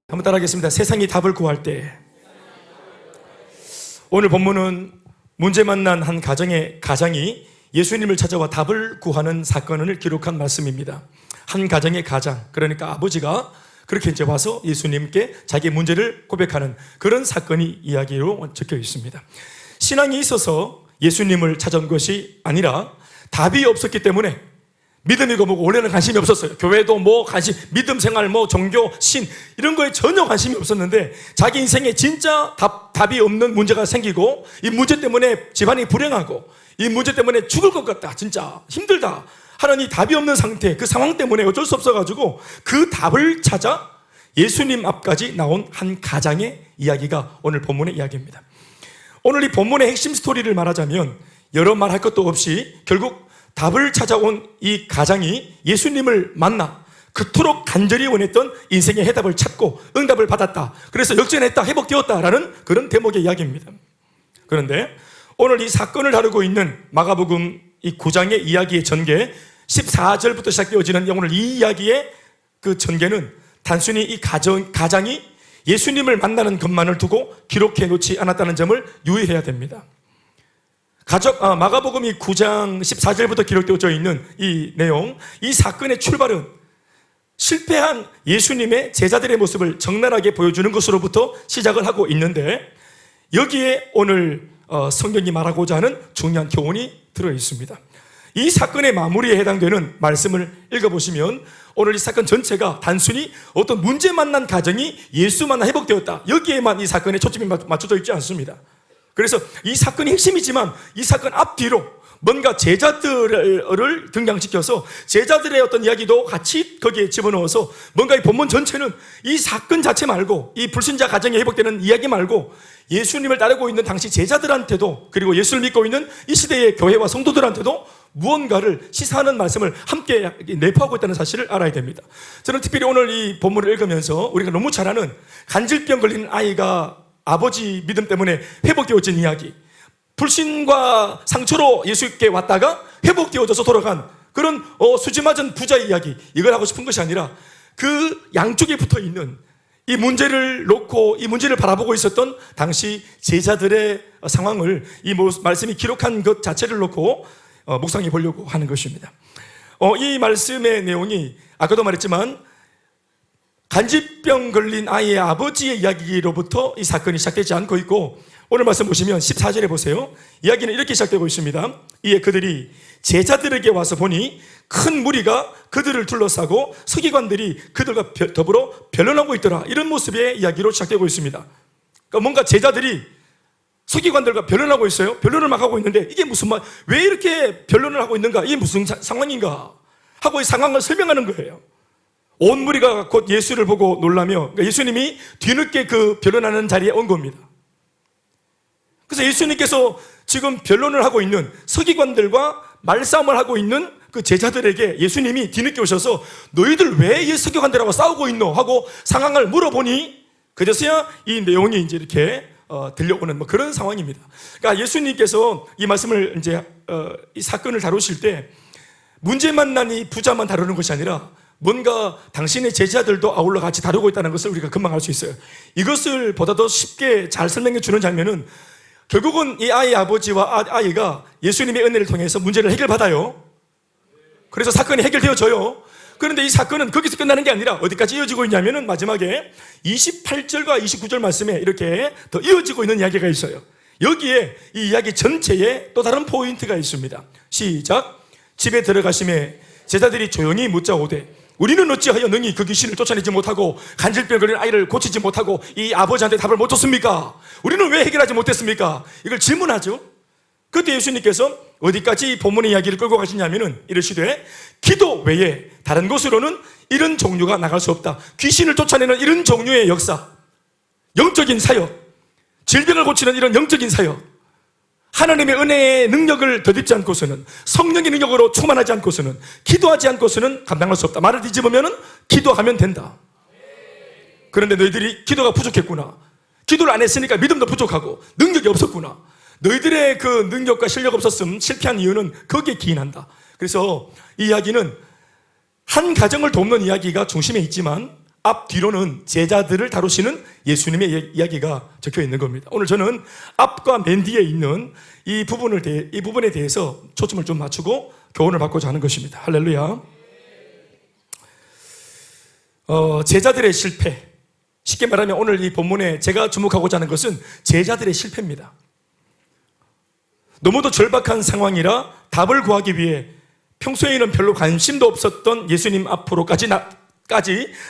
한번 따라하겠습니다. 세상이 답을 구할 때. 오늘 본문은 문제 만난 한 가장이 예수님을 찾아와 답을 구하는 사건을 기록한 말씀입니다. 한 가정의 가장, 그러니까 아버지가 그렇게 이제 와서 예수님께 자기의 문제를 고백하는 그런 사건이 이야기로 적혀 있습니다. 신앙이 있어서 예수님을 찾아온 것이 아니라 답이 없었기 때문에 믿음이고 뭐고 원래는 관심이 없었어요. 교회도 믿음 생활, 종교, 신 이런 거에 전혀 관심이 없었는데 자기 인생에 진짜 답이 없는 문제가 생기고 이 문제 때문에 집안이 불행하고 이 문제 때문에 죽을 것 같다, 진짜 힘들다 하는 이 답이 없는 상태, 그 상황 때문에 어쩔 수 없어가지고 그 답을 찾아 예수님 앞까지 나온 한 가장의 이야기가 오늘 본문의 이야기입니다. 오늘 이 본문의 핵심 스토리를 말하자면 여러 말할 것도 없이 결국 답을 찾아온 이 가장이 예수님을 만나 그토록 간절히 원했던 인생의 해답을 찾고 응답을 받았다, 그래서 역전했다, 회복되었다라는 그런 대목의 이야기입니다. 그런데 오늘 이 사건을 다루고 있는 마가복음 이 9장의 이야기의 전개 14절부터 시작되어지는 오늘 이 이야기의 그 전개는 단순히 이 가장이 예수님을 만나는 것만을 두고 기록해 놓지 않았다는 점을 유의해야 됩니다. 마가복음 이 9장 14절부터 기록되어져 있는 이 내용, 이 사건의 출발은 실패한 예수님의 제자들의 모습을 적나라하게 보여주는 것으로부터 시작을 하고 있는데 여기에 오늘 성경이 말하고자 하는 중요한 교훈이 들어 있습니다. 이 사건의 마무리에 해당되는 말씀을 읽어보시면 오늘 이 사건 전체가 단순히 어떤 문제 만난 가정이 예수 만나 회복되었다, 여기에만 이 사건의 초점이 맞춰져 있지 않습니다. 그래서 이 사건이 핵심이지만 이 사건 앞뒤로 뭔가 제자들을 등장시켜서 제자들의 어떤 이야기도 같이 거기에 집어넣어서 뭔가 이 본문 전체는 이 사건 자체 말고 이 불신자 가정이 회복되는 이야기 말고 예수님을 따르고 있는 당시 제자들한테도 그리고 예수를 믿고 있는 이 시대의 교회와 성도들한테도 무언가를 시사하는 말씀을 함께 내포하고 있다는 사실을 알아야 됩니다. 저는 특별히 오늘 이 본문을 읽으면서 우리가 너무 잘 아는 간질병 걸린 아이가 아버지 믿음 때문에 회복되어진 이야기, 불신과 상처로 예수께 왔다가 회복되어져서 돌아간 그런 수지 맞은 부자의 이야기, 이걸 하고 싶은 것이 아니라 그 양쪽에 붙어있는 이 문제를 놓고 이 문제를 바라보고 있었던 당시 제자들의 상황을 이 말씀이 기록한 것 자체를 놓고 묵상해 보려고 하는 것입니다. 이 말씀의 내용이 아까도 말했지만 간질병 걸린 아이의 아버지의 이야기로부터 이 사건이 시작되지 않고 있고 오늘 말씀 보시면 14절에 보세요. 이야기는 이렇게 시작되고 있습니다. 이에 그들이 제자들에게 와서 보니 큰 무리가 그들을 둘러싸고 서기관들이 그들과 더불어 변론하고 있더라, 이런 모습의 이야기로 시작되고 있습니다. 그러니까 뭔가 제자들이 서기관들과 변론하고 있어요. 변론을 막 하고 있는데 이게 무슨 왜 이렇게 변론을 하고 있는가, 이게 무슨 상황인가 하고 이 상황을 설명하는 거예요. 온 무리가 곧 예수를 보고 놀라며, 그러니까 예수님이 뒤늦게 그 변론하는 자리에 온 겁니다. 그래서 예수님께서 지금 변론을 하고 있는 서기관들과 말싸움을 하고 있는 그 제자들에게 예수님이 뒤늦게 오셔서 너희들 왜 이 서기관들하고 싸우고 있노 하고 상황을 물어보니 그제서야 이 내용이 이제 이렇게 들려오는 그런 상황입니다. 그러니까 예수님께서 이 말씀을 이제 이 사건을 다루실 때 문제 만난 이 부자만 다루는 것이 아니라 뭔가 당신의 제자들도 아울러 같이 다루고 있다는 것을 우리가 금방 알 수 있어요. 이것을 보다 더 쉽게 잘 설명해 주는 장면은 결국은 이 아이의 아버지와 아이가 예수님의 은혜를 통해서 문제를 해결받아요. 그래서 사건이 해결되어져요. 그런데 이 사건은 거기서 끝나는 게 아니라 어디까지 이어지고 있냐면은 마지막에 28절과 29절 말씀에 이렇게 더 이어지고 있는 이야기가 있어요. 여기에 이 이야기 전체에 또 다른 포인트가 있습니다. 시작. 집에 들어가심에 제자들이 조용히 묻자오되 우리는 어찌하여 능히 그 귀신을 쫓아내지 못하고 간질병 걸린 아이를 고치지 못하고 이 아버지한테 답을 못 줬습니까? 우리는 왜 해결하지 못했습니까? 이걸 질문하죠. 그때 예수님께서 어디까지 본문의 이야기를 끌고 가시냐면은 이러시되 기도 외에 다른 곳으로는 이런 종류가 나갈 수 없다. 귀신을 쫓아내는 이런 종류의 역사, 영적인 사역, 질병을 고치는 이런 영적인 사역, 하나님의 은혜의 능력을 덧입지 않고서는, 성령의 능력으로 충만하지 않고서는, 기도하지 않고서는 감당할 수 없다. 말을 뒤집으면 기도하면 된다. 그런데 너희들이 기도가 부족했구나, 기도를 안 했으니까 믿음도 부족하고 능력이 없었구나. 너희들의 그 능력과 실력 없었음 실패한 이유는 거기에 기인한다. 그래서 이 이야기는 한 가정을 돕는 이야기가 중심에 있지만 앞뒤로는 제자들을 다루시는 예수님의 이야기가 적혀 있는 겁니다. 오늘 저는 앞과 맨 뒤에 있는 이 부분에 대해서 초점을 좀 맞추고 교훈을 받고자 하는 것입니다. 할렐루야. 제자들의 실패. 쉽게 말하면 오늘 이 본문에 제가 주목하고자 하는 것은 제자들의 실패입니다. 너무도 절박한 상황이라 답을 구하기 위해 평소에는 별로 관심도 없었던 예수님 앞으로까지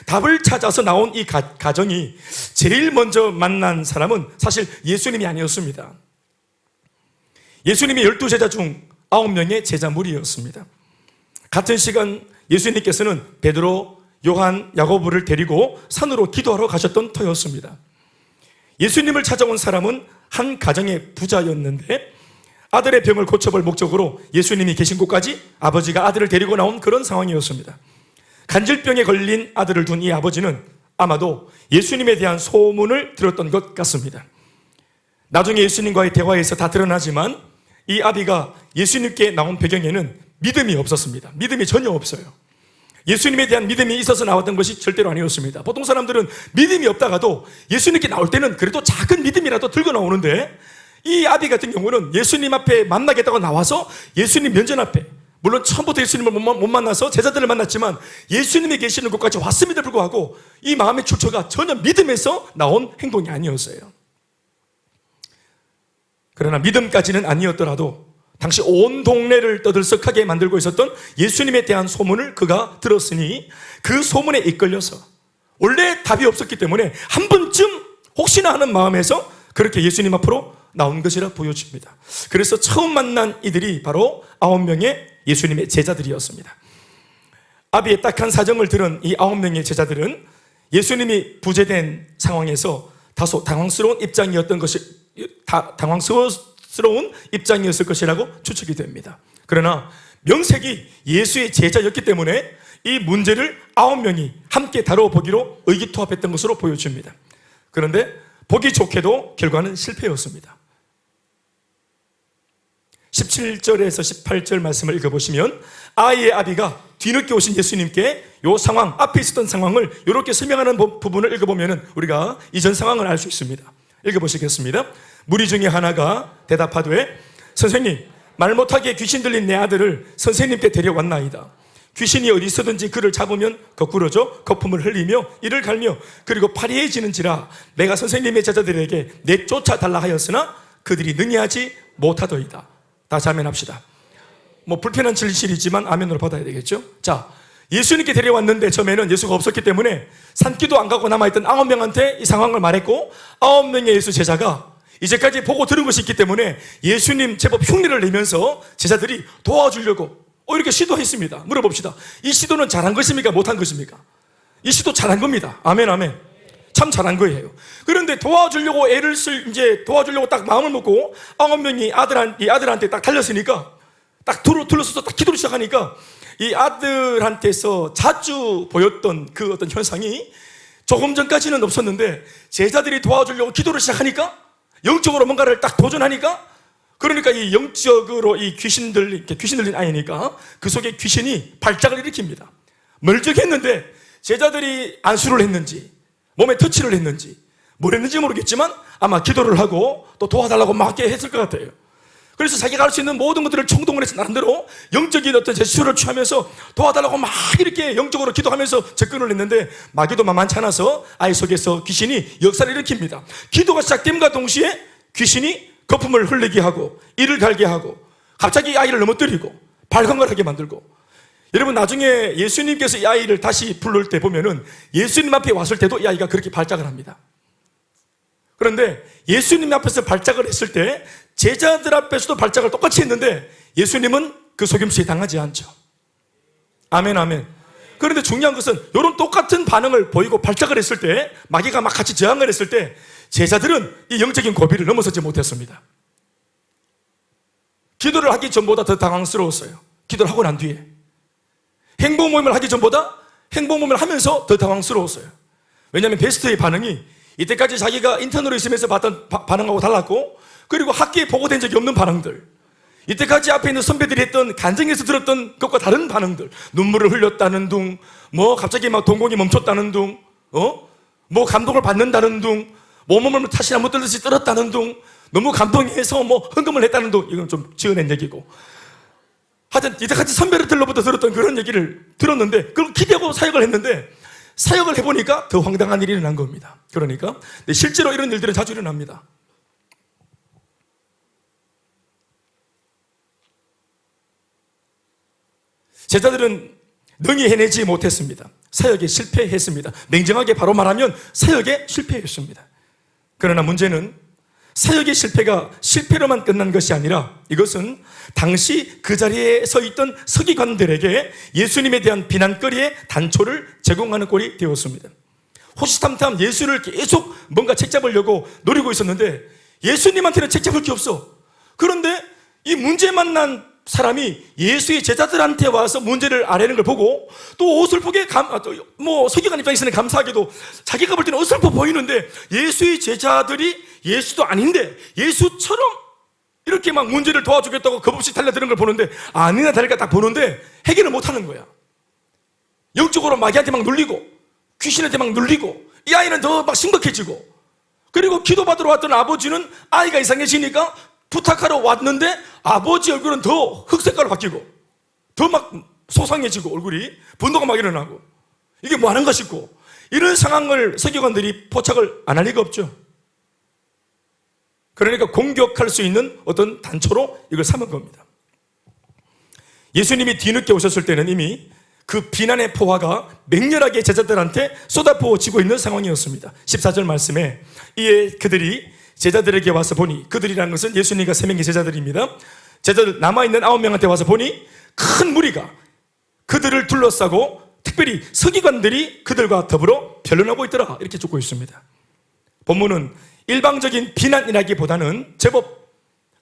답을 찾아서 나온 이 가정이 제일 먼저 만난 사람은 사실 예수님이 아니었습니다. 예수님이 12제자 중 9명의 제자 무리였습니다. 같은 시간 예수님께서는 베드로, 요한, 야고보를 데리고 산으로 기도하러 가셨던 터였습니다. 예수님을 찾아온 사람은 한 가정의 부자였는데 아들의 병을 고쳐볼 목적으로 예수님이 계신 곳까지 아버지가 아들을 데리고 나온 그런 상황이었습니다. 간질병에 걸린 아들을 둔 이 아버지는 아마도 예수님에 대한 소문을 들었던 것 같습니다. 나중에 예수님과의 대화에서 다 드러나지만 이 아비가 예수님께 나온 배경에는 믿음이 없었습니다. 믿음이 전혀 없어요. 예수님에 대한 믿음이 있어서 나왔던 것이 절대로 아니었습니다. 보통 사람들은 믿음이 없다가도 예수님께 나올 때는 그래도 작은 믿음이라도 들고 나오는데 이 아비 같은 경우는 예수님 앞에 만나겠다고 나와서 예수님 면전 앞에, 물론 처음부터 예수님을 못 만나서 제자들을 만났지만 예수님이 계시는 곳까지 왔음에도 불구하고 이 마음의 출처가 전혀 믿음에서 나온 행동이 아니었어요. 그러나 믿음까지는 아니었더라도 당시 온 동네를 떠들썩하게 만들고 있었던 예수님에 대한 소문을 그가 들었으니 그 소문에 이끌려서 원래 답이 없었기 때문에 한 번쯤 혹시나 하는 마음에서 그렇게 예수님 앞으로 나온 것이라 보여집니다. 그래서 처음 만난 이들이 바로 9명의 예수님의 제자들이었습니다. 아비의 딱한 사정을 들은 이 9명의 제자들은 예수님이 부재된 상황에서 다소 당황스러운 입장이었을 것이라고 추측이 됩니다. 그러나 명색이 예수의 제자였기 때문에 이 문제를 9명이 함께 다뤄보기로 의기투합했던 것으로 보여집니다. 그런데 보기 좋게도 결과는 실패였습니다. 17절에서 18절 말씀을 읽어보시면 아이의 아비가 뒤늦게 오신 예수님께 이 상황, 앞에 있었던 상황을 이렇게 설명하는 부분을 읽어보면 우리가 이전 상황을 알 수 있습니다. 읽어보시겠습니다. 무리 중에 하나가 대답하되 선생님, 말 못하게 귀신 들린 내 아들을 선생님께 데려왔나이다. 귀신이 어디 있어든지 그를 잡으면 거꾸러져 거품을 흘리며 이를 갈며 그리고 파리해지는지라 내가 선생님의 제자들에게 내쫓아달라 하였으나 그들이 능히하지 못하더이다. 다시 아멘 합시다. 불편한 진실이지만 아멘으로 받아야 되겠죠. 자, 예수님께 데려왔는데 처음에는 예수가 없었기 때문에 산기도 안 가고 남아있던 9명한테 이 상황을 말했고 9명의 예수 제자가 이제까지 보고 들은 것이 있기 때문에 예수님 제법 흉내를 내면서 제자들이 도와주려고 이렇게 시도했습니다. 물어봅시다. 이 시도는 잘한 것입니까? 못한 것입니까? 이 시도 잘한 겁니다. 아멘, 아멘. 참 잘한 거예요. 그런데 도와주려고 도와주려고 딱 마음을 먹고 9명이 이 아들한테 딱 달렸으니까 딱 둘러서서 딱 기도를 시작하니까 이 아들한테서 자주 보였던 그 어떤 현상이 조금 전까지는 없었는데 제자들이 도와주려고 기도를 시작하니까 영적으로 뭔가를 딱 도전하니까 그러니까 이 영적으로 이 귀신 들린 아이니까 그 속에 귀신이 발작을 일으킵니다. 멀쩡했는데 제자들이 안수를 했는지 몸에 터치를 했는지 뭘 했는지 모르겠지만 아마 기도를 하고 또 도와달라고 막 했을 것 같아요. 그래서 자기가 할 수 있는 모든 것들을 총동을 해서 나름대로 영적인 어떤 제스처를 취하면서 도와달라고 막 이렇게 영적으로 기도하면서 접근을 했는데 마귀도 만만치 않아서 아이 속에서 귀신이 역사를 일으킵니다. 기도가 시작됨과 동시에 귀신이 거품을 흘리게 하고 이를 갈게 하고 갑자기 아이를 넘어뜨리고 발광을 하게 만들고 여러분 나중에 예수님께서 이 아이를 다시 부를 때 보면은 예수님 앞에 왔을 때도 이 아이가 그렇게 발작을 합니다. 그런데 예수님 앞에서 발작을 했을 때 제자들 앞에서도 발작을 똑같이 했는데 예수님은 그 속임수에 당하지 않죠. 아멘, 아멘. 그런데 중요한 것은 이런 똑같은 반응을 보이고 발작을 했을 때 마귀가 막 같이 저항을 했을 때 제자들은 이 영적인 고비를 넘어서지 못했습니다. 기도를 하기 전보다 더 당황스러웠어요. 기도를 하고 난 뒤에 행복 모임을 하기 전보다 행복 모임을 하면서 더 당황스러웠어요. 왜냐하면 베스트의 반응이 이때까지 자기가 인턴으로 있으면서 봤던 반응하고 달랐고, 그리고 학교에 보고된 적이 없는 반응들, 이때까지 앞에 있는 선배들이 했던 간증에서 들었던 것과 다른 반응들, 눈물을 흘렸다는 둥, 뭐 갑자기 막 동공이 멈췄다는 둥, 뭐 감동을 받는다는 둥, 몸을 타시나 못 들듯이 떨었다는 둥, 너무 감동해서 뭐 헌금을 했다는 둥, 이건 좀 지어낸 얘기고, 하여튼 이때까지 선배들로부터 들었던 그런 얘기를 들었는데, 그걸 기대하고 사역을 했는데, 사역을 해보니까 더 황당한 일이 일어난 겁니다. 그러니까 실제로 이런 일들은 자주 일어납니다. 제자들은 능히 해내지 못했습니다. 사역에 실패했습니다. 냉정하게 바로 말하면 사역에 실패했습니다. 그러나 문제는 사역의 실패가 실패로만 끝난 것이 아니라, 이것은 당시 그 자리에 서 있던 서기관들에게 예수님에 대한 비난거리의 단초를 제공하는 꼴이 되었습니다. 호시탐탐 예수를 계속 뭔가 책잡으려고 노리고 있었는데 예수님한테는 책잡을 게 없어. 그런데 이 문제 만난 사람이 예수의 제자들한테 와서 문제를 아뢰는 걸 보고, 또 어설프게 서기관 입장에서는 감사하게도 자기가 볼 때는 어설퍼 보이는데, 예수의 제자들이 예수도 아닌데 예수처럼 이렇게 막 문제를 도와주겠다고 겁없이 달려드는 걸 보는데, 아니나 다를까 딱 보는데 해결을 못하는 거야. 영적으로 마귀한테 막 눌리고 귀신한테 막 눌리고, 이 아이는 더 막 심각해지고, 그리고 기도받으러 왔던 아버지는 아이가 이상해지니까 부탁하러 왔는데 아버지 얼굴은 더 흑색깔로 바뀌고, 더 막 소상해지고, 얼굴이 분노가 막 일어나고, 이게 뭐 하는가 싶고, 이런 상황을 서기관들이 포착을 안 할 리가 없죠. 그러니까 공격할 수 있는 어떤 단초로 이걸 삼은 겁니다. 예수님이 뒤늦게 오셨을 때는 이미 그 비난의 포화가 맹렬하게 제자들한테 쏟아부어지고 있는 상황이었습니다. 14절 말씀에, 이에 그들이 제자들에게 와서 보니, 그들이라는 것은 예수님과 세 명의 제자들입니다. 제자들 남아있는 9명한테 와서 보니 큰 무리가 그들을 둘러싸고, 특별히 서기관들이 그들과 더불어 변론하고 있더라, 이렇게 적고 있습니다. 본문은 일방적인 비난이라기보다는 제법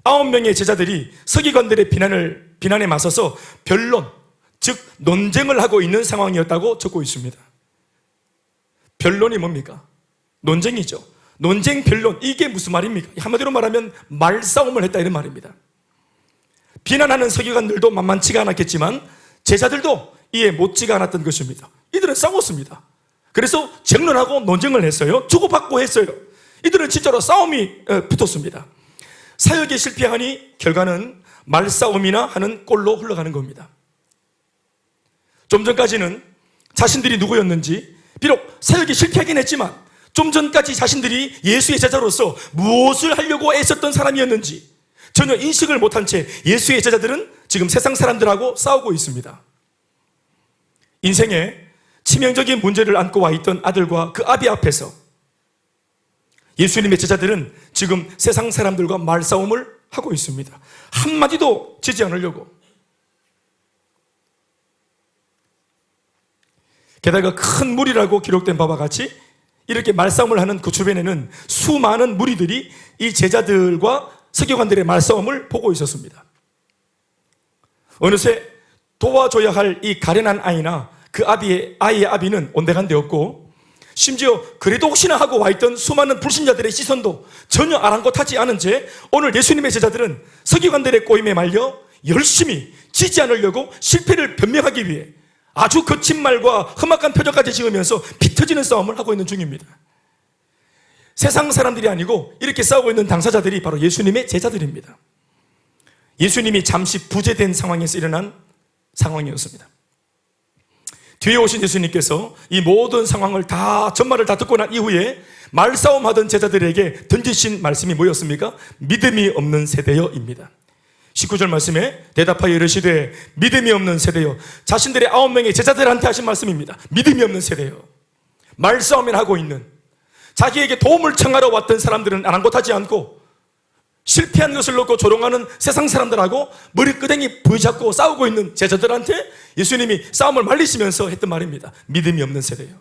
9명의 제자들이 서기관들의 비난에 맞서서 변론, 즉 논쟁을 하고 있는 상황이었다고 적고 있습니다. 변론이 뭡니까? 논쟁이죠. 논쟁, 변론, 이게 무슨 말입니까? 한마디로 말하면 말싸움을 했다, 이런 말입니다. 비난하는 서기관들도 만만치가 않았겠지만 제자들도 이에 못지가 않았던 것입니다. 이들은 싸웠습니다. 그래서 쟁론하고 논쟁을 했어요. 주고받고 했어요. 이들은 진짜로 싸움이 붙었습니다. 사역에 실패하니 결과는 말싸움이나 하는 꼴로 흘러가는 겁니다. 좀 전까지는 자신들이 누구였는지, 비록 사역에 실패하긴 했지만 좀 전까지 자신들이 예수의 제자로서 무엇을 하려고 애썼던 사람이었는지 전혀 인식을 못한 채 예수의 제자들은 지금 세상 사람들하고 싸우고 있습니다. 인생에 치명적인 문제를 안고 와 있던 아들과 그 아비 앞에서 예수님의 제자들은 지금 세상 사람들과 말싸움을 하고 있습니다. 한마디도 지지 않으려고. 게다가 큰 무리라고 기록된 바와 같이 이렇게 말싸움을 하는 그 주변에는 수많은 무리들이 이 제자들과 서기관들의 말싸움을 보고 있었습니다. 어느새 도와줘야 할 이 가련한 아이나 그 아이의 아비는 온데간데없고, 심지어 그래도 혹시나 하고 와 있던 수많은 불신자들의 시선도 전혀 아랑곳하지 않은 채 오늘 예수님의 제자들은 서기관들의 꼬임에 말려 열심히 지지 않으려고 실패를 변명하기 위해 아주 거친 말과 험악한 표정까지 지으면서 피 터지는 싸움을 하고 있는 중입니다. 세상 사람들이 아니고 이렇게 싸우고 있는 당사자들이 바로 예수님의 제자들입니다. 예수님이 잠시 부재된 상황에서 일어난 상황이었습니다. 뒤에 오신 예수님께서 이 모든 상황을 전말을 다 듣고 난 이후에 말싸움하던 제자들에게 던지신 말씀이 뭐였습니까? 믿음이 없는 세대여입니다. 19절 말씀에 대답하여 이르시되 믿음이 없는 세대여, 자신들의 9명의 제자들한테 하신 말씀입니다. 믿음이 없는 세대여. 말싸움을 하고 있는, 자기에게 도움을 청하러 왔던 사람들은 아랑곳하지 않고 실패한 것을 놓고 조롱하는 세상 사람들하고 머리끄댕이 부여잡고 싸우고 있는 제자들한테 예수님이 싸움을 말리시면서 했던 말입니다. 믿음이 없는 세대요.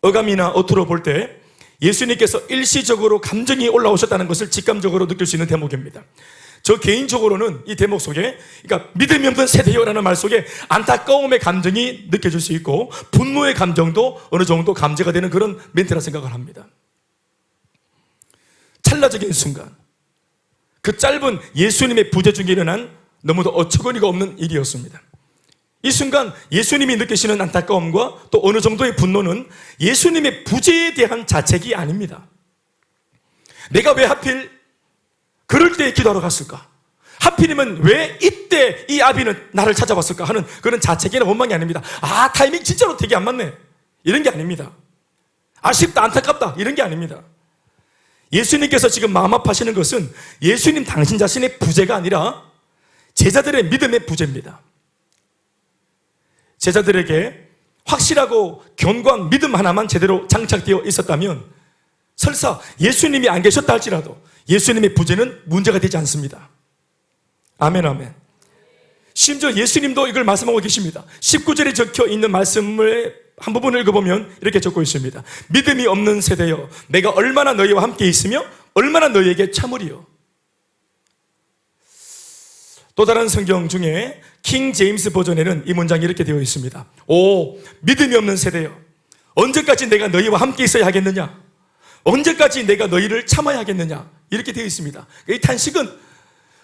어감이나 어투로 볼 때 예수님께서 일시적으로 감정이 올라오셨다는 것을 직감적으로 느낄 수 있는 대목입니다. 저 개인적으로는 이 대목 속에, 그러니까 믿음이 없는 세대요라는 말 속에 안타까움의 감정이 느껴질 수 있고 분노의 감정도 어느 정도 감지가 되는 그런 멘트라 생각을 합니다. 찰나적인 순간, 그 짧은 예수님의 부재 중에 일어난 너무도 어처구니가 없는 일이었습니다. 이 순간 예수님이 느끼시는 안타까움과 또 어느 정도의 분노는 예수님의 부재에 대한 자책이 아닙니다. 내가 왜 하필 그럴 때 기도하러 갔을까? 하필이면 왜 이때 이 아비는 나를 찾아왔을까 하는 그런 자책이나 원망이 아닙니다. 아, 타이밍 진짜로 되게 안 맞네, 이런 게 아닙니다. 아쉽다, 안타깝다, 이런 게 아닙니다. 예수님께서 지금 마음 아파하시는 것은 예수님 당신 자신의 부재가 아니라 제자들의 믿음의 부재입니다. 제자들에게 확실하고 견고한 믿음 하나만 제대로 장착되어 있었다면 설사 예수님이 안 계셨다 할지라도 예수님의 부재는 문제가 되지 않습니다. 아멘, 아멘. 심지어 예수님도 이걸 말씀하고 계십니다. 19절에 적혀 있는 말씀을 한 부분을 읽어보면 이렇게 적고 있습니다. 믿음이 없는 세대여, 내가 얼마나 너희와 함께 있으며 얼마나 너희에게 참으리요. 또 다른 성경 중에 킹 제임스 버전에는 이 문장이 이렇게 되어 있습니다. 오, 믿음이 없는 세대여, 언제까지 내가 너희와 함께 있어야 하겠느냐? 언제까지 내가 너희를 참아야 하겠느냐? 이렇게 되어 있습니다. 이 탄식은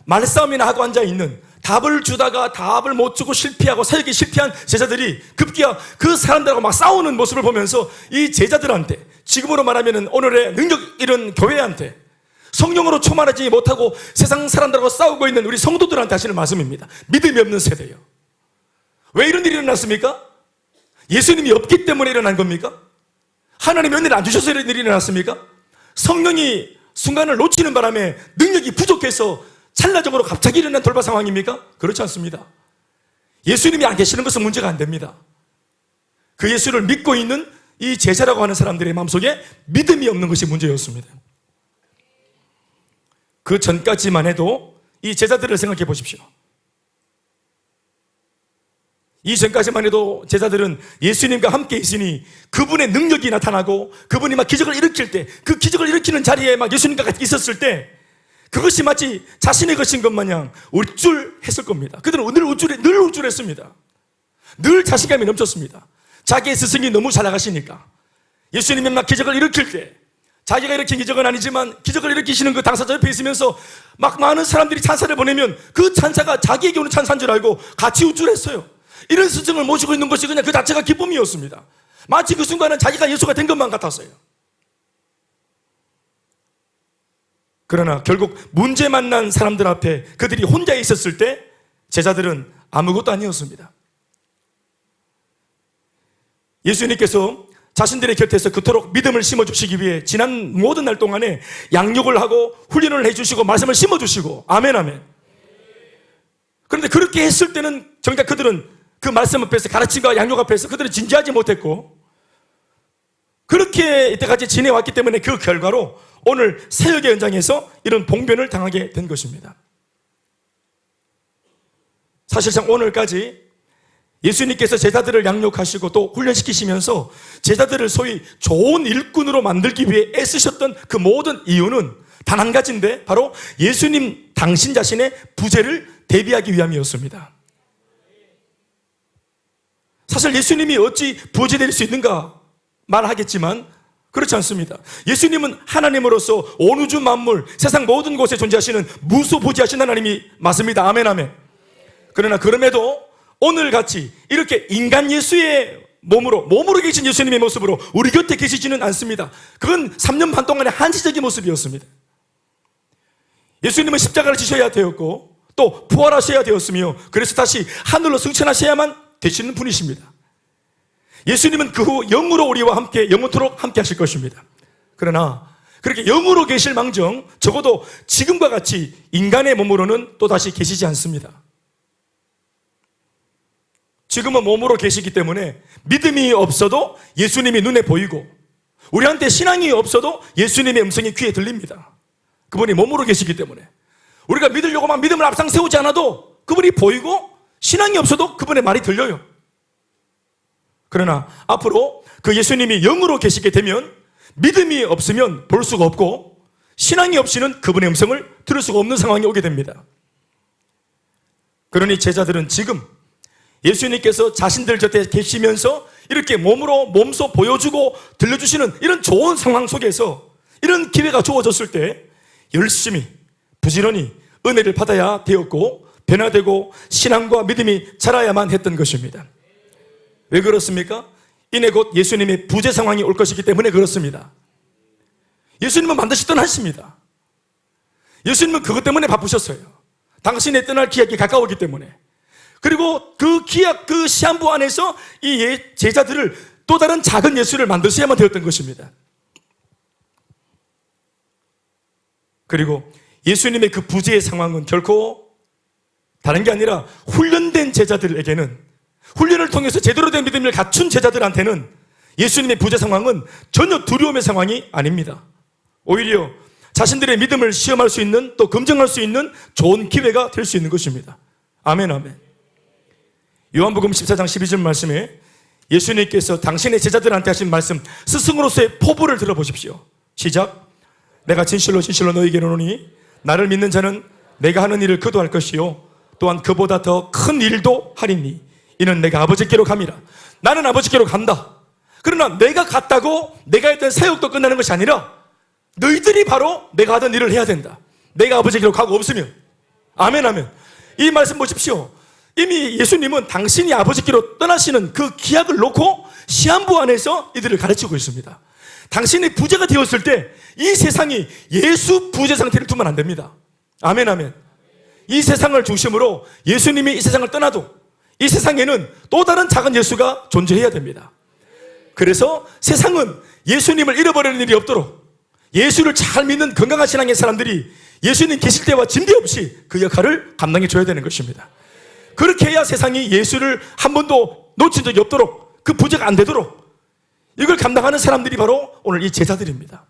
말싸움이나 하고 앉아있는, 답을 주다가 답을 못 주고 실패하고 사역에 실패한 제자들이 급기야 그 사람들하고 막 싸우는 모습을 보면서 이 제자들한테, 지금으로 말하면 오늘의 능력 이런 교회한테, 성령으로 충만하지 못하고 세상 사람들하고 싸우고 있는 우리 성도들한테 하시는 말씀입니다. 믿음이 없는 세대요. 왜 이런 일이 일어났습니까? 예수님이 없기 때문에 일어난 겁니까? 하나님이 은혜를 안 주셔서 이런 일이 일어났습니까? 성령이 순간을 놓치는 바람에 능력이 부족해서 찰나적으로 갑자기 일어난 돌발 상황입니까? 그렇지 않습니다. 예수님이 안 계시는 것은 문제가 안 됩니다. 그 예수를 믿고 있는 이 제자라고 하는 사람들의 마음속에 믿음이 없는 것이 문제였습니다. 그 전까지만 해도 이 제자들을 생각해 보십시오. 이 전까지만 해도 제자들은 예수님과 함께 있으니 그분의 능력이 나타나고 그분이 막 기적을 일으킬 때, 그 기적을 일으키는 자리에 막 예수님과 같이 있었을 때 그것이 마치 자신의 것인 것 마냥 울줄했을 겁니다. 그들은 늘 울줄했습니다. 늘 자신감이 넘쳤습니다. 자기의 스승이 너무 잘 나가시니까. 예수님이 막 기적을 일으킬 때, 자기가 일으킨 기적은 아니지만 기적을 일으키시는 그 당사자 옆에 있으면서 막 많은 사람들이 찬사를 보내면 그 찬사가 자기에게 오는 찬사인 줄 알고 같이 울줄했어요. 이런 스승을 모시고 있는 것이 그냥 그 자체가 기쁨이었습니다. 마치 그 순간은 자기가 예수가 된 것만 같았어요. 그러나 결국 문제 만난 사람들 앞에 그들이 혼자 있었을 때 제자들은 아무것도 아니었습니다. 예수님께서 자신들의 곁에서 그토록 믿음을 심어주시기 위해 지난 모든 날 동안에 양육을 하고 훈련을 해주시고 말씀을 심어주시고, 아멘, 아멘. 그런데 그렇게 했을 때는 정작 그들은 그 말씀 앞에서, 가르침과 양육 앞에서 그들은 진지하지 못했고, 그렇게 이때까지 지내왔기 때문에 그 결과로 오늘 사역의 현장에서 이런 봉변을 당하게 된 것입니다. 사실상 오늘까지 예수님께서 제자들을 양육하시고 또 훈련시키시면서 제자들을 소위 좋은 일꾼으로 만들기 위해 애쓰셨던 그 모든 이유는 단 한 가지인데 바로 예수님 당신 자신의 부재를 대비하기 위함이었습니다. 사실 예수님이 어찌 부재될 수 있는가 말하겠지만 그렇지 않습니다. 예수님은 하나님으로서 온 우주 만물, 세상 모든 곳에 존재하시는 무소부지하신 하나님이 맞습니다. 아멘, 아멘. 그러나 그럼에도 오늘같이 이렇게 인간 예수의 몸으로 계신 예수님의 모습으로 우리 곁에 계시지는 않습니다. 그건 3년 반 동안의 한시적인 모습이었습니다. 예수님은 십자가를 지셔야 되었고 또 부활하셔야 되었으며 그래서 다시 하늘로 승천하셔야만 되시는 분이십니다. 예수님은 그 후 영으로 우리와 함께 영원토록 함께 하실 것입니다. 그러나 그렇게 영으로 계실 망정 적어도 지금과 같이 인간의 몸으로는 또다시 계시지 않습니다. 지금은 몸으로 계시기 때문에 믿음이 없어도 예수님이 눈에 보이고 우리한테 신앙이 없어도 예수님의 음성이 귀에 들립니다. 그분이 몸으로 계시기 때문에 우리가 믿으려고 막 믿음을 앞장 세우지 않아도 그분이 보이고 신앙이 없어도 그분의 말이 들려요. 그러나 앞으로 그 예수님이 영으로 계시게 되면 믿음이 없으면 볼 수가 없고 신앙이 없이는 그분의 음성을 들을 수가 없는 상황이 오게 됩니다. 그러니 제자들은 지금 예수님께서 자신들 곁에 계시면서 이렇게 몸소 보여주고 들려주시는 이런 좋은 상황 속에서 이런 기회가 주어졌을 때 열심히 부지런히 은혜를 받아야 되었고 변화되고 신앙과 믿음이 자라야만 했던 것입니다. 왜 그렇습니까? 이내 곧 예수님의 부재 상황이 올 것이기 때문에 그렇습니다. 예수님은 반드시 떠나십니다. 예수님은 그것 때문에 바쁘셨어요. 당신의 떠날 기약이 가까웠기 때문에. 그리고 그 기약, 그 시한부 안에서 이 제자들을 또 다른 작은 예수를 만드셔야만 되었던 것입니다. 그리고 예수님의 그 부재의 상황은 결코 다른 게 아니라 훈련된 제자들에게는, 훈련을 통해서 제대로 된 믿음을 갖춘 제자들한테는 예수님의 부재 상황은 전혀 두려움의 상황이 아닙니다. 오히려 자신들의 믿음을 시험할 수 있는, 또 검증할 수 있는 좋은 기회가 될 수 있는 것입니다. 아멘, 아멘. 요한복음 14장 12절 말씀에 예수님께서 당신의 제자들한테 하신 말씀, 스승으로서의 포부를 들어보십시오. 시작. 내가 진실로 진실로 너희에게 이르노니 나를 믿는 자는 내가 하는 일을 그도 할 것이요 또한 그보다 더 큰 일도 하리니 이는 내가 아버지께로 감이라. 나는 아버지께로 간다. 그러나 내가 갔다고 내가 했던 사역도 끝나는 것이 아니라 너희들이 바로 내가 하던 일을 해야 된다. 내가 아버지께로 가고 없으면. 아멘, 아멘. 이 말씀 보십시오. 이미 예수님은 당신이 아버지께로 떠나시는 그 기약을 놓고 시한부 안에서 이들을 가르치고 있습니다. 당신이 부재가 되었을 때 이 세상이 예수 부재 상태를 두면 안 됩니다. 아멘, 아멘. 이 세상을 중심으로 예수님이 이 세상을 떠나도 이 세상에는 또 다른 작은 예수가 존재해야 됩니다. 그래서 세상은 예수님을 잃어버리는 일이 없도록 예수를 잘 믿는 건강한 신앙의 사람들이 예수님 계실 때와 진대없이 그 역할을 감당해 줘야 되는 것입니다. 그렇게 해야 세상이 예수를 한 번도 놓친 적이 없도록, 그 부재가 안 되도록 이걸 감당하는 사람들이 바로 오늘 이 제자들입니다.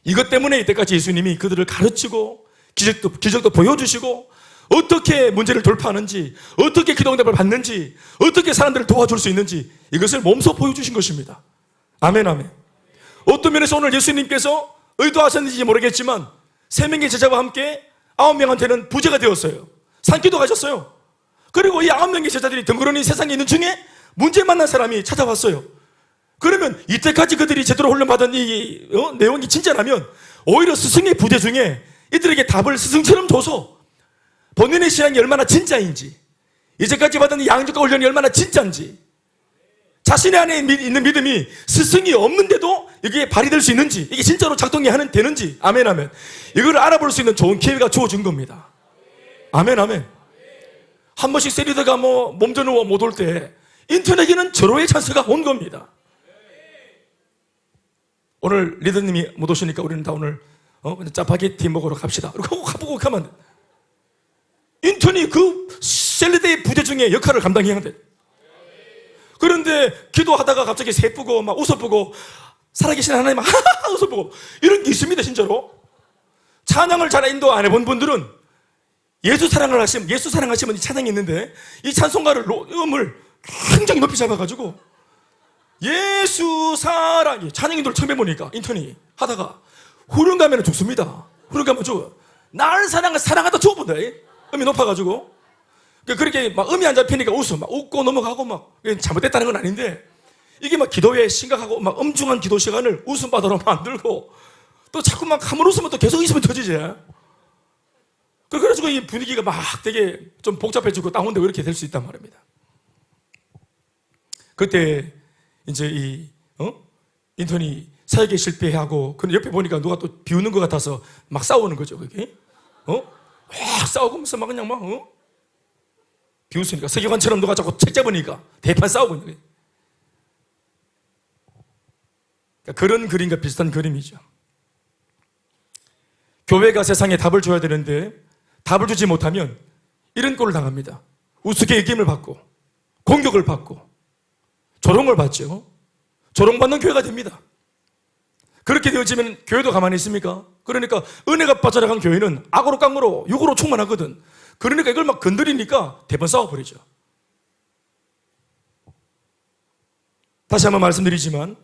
이것 때문에 이때까지 예수님이 그들을 가르치고 기적도 보여주시고 어떻게 문제를 돌파하는지, 어떻게 기도응답을 받는지, 어떻게 사람들을 도와줄 수 있는지 이것을 몸소 보여주신 것입니다. 아멘, 아멘. 어떤 면에서 오늘 예수님께서 의도하셨는지 모르겠지만 3명의 제자와 함께 9명한테는 부재가 되었어요. 산기도 가셨어요. 그리고 이 9명의 제자들이 덩그러니 세상에 있는 중에 문제 만난 사람이 찾아왔어요. 그러면 이때까지 그들이 제대로 훈련받은 이 내용이 진짜라면 오히려 스승의 부재 중에 이들에게 답을 스승처럼 줘서 본인의 신앙이 얼마나 진짜인지, 이제까지 받은 양적과 훈련이 얼마나 진짜인지, 자신의 안에 있는 믿음이 스승이 없는데도 이게 발휘될 수 있는지, 이게 진짜로 작동이 되는지, 아멘, 아멘. 이걸 알아볼 수 있는 좋은 기회가 주어진 겁니다. 아멘, 아멘. 한 번씩 세리다가 몸져 누워 못 올 때 인터넷에는 절호의 찬스가 온 겁니다. 오늘 리더님이 못 오시니까 우리는 다 오늘 짜파게티 먹으러 갑시다. 그리고 가보고 가면 돼. 인턴이 그 샐러드의 부재 중에 역할을 감당해야 돼. 그런데 기도하다가 갑자기 새쁘고 막 웃어보고 살아계신 하나님 하하하 웃어보고 이런 게 있습니다. 진짜로 찬양을 잘 인도 안 해본 분들은 예수 사랑하시면 이 찬양이 있는데 이 찬송가를 음을 굉장히 높이 잡아가지고 예수 사랑, 찬양인들 처음 해보니까 인턴이 하다가 후렴 가면 죽습니다. 후렴 가면 죽어요. 날 사랑하다 죽어본다. 음이 높아가지고 그렇게 막 음이 안 잡히니까 막 웃고 넘어가고 막 잘못됐다는 건 아닌데 이게 막 기도에 심각하고 막 엄중한 기도 시간을 웃음바다로 만들고 또 자꾸 막 한번 웃으면 또 계속 있으면 터지지. 그래가지고 이 분위기가 막 되게 좀 복잡해지고 다운되고 이렇게 될 수 있단 말입니다. 그때 이제 인턴이 사역에 실패하고 근데 옆에 보니까 누가 또 비우는 것 같아서 막 싸우는 거죠. 그게 막 싸우면서 막 그냥 막 비웃으니까 서기관처럼 누가 자꾸 책 잡으니까 대판 싸우고 있는 거예요. 그러니까 그런 그림과 비슷한 그림이죠. 교회가 세상에 답을 줘야 되는데 답을 주지 못하면 이런 꼴을 당합니다. 우습게 여김을 받고 공격을 받고 조롱을 받죠. 조롱받는 교회가 됩니다. 그렇게 되어지면 교회도 가만히 있습니까? 그러니까 은혜가 빠져나간 교회는 악으로 깡으로 육으로 충만하거든. 그러니까 이걸 막 건드리니까 대번 싸워버리죠. 다시 한번 말씀드리지만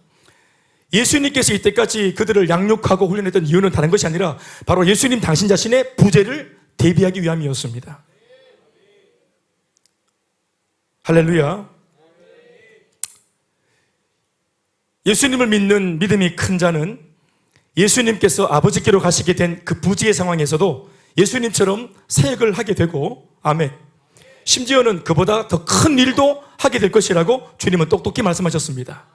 예수님께서 이때까지 그들을 양육하고 훈련했던 이유는 다른 것이 아니라 바로 예수님 당신 자신의 부재를 대비하기 위함이었습니다. 할렐루야. 예수님을 믿는 믿음이 큰 자는 예수님께서 아버지께로 가시게 된 그 부재의 상황에서도 예수님처럼 사역을 하게 되고, 아멘, 심지어는 그보다 더 큰 일도 하게 될 것이라고 주님은 똑똑히 말씀하셨습니다.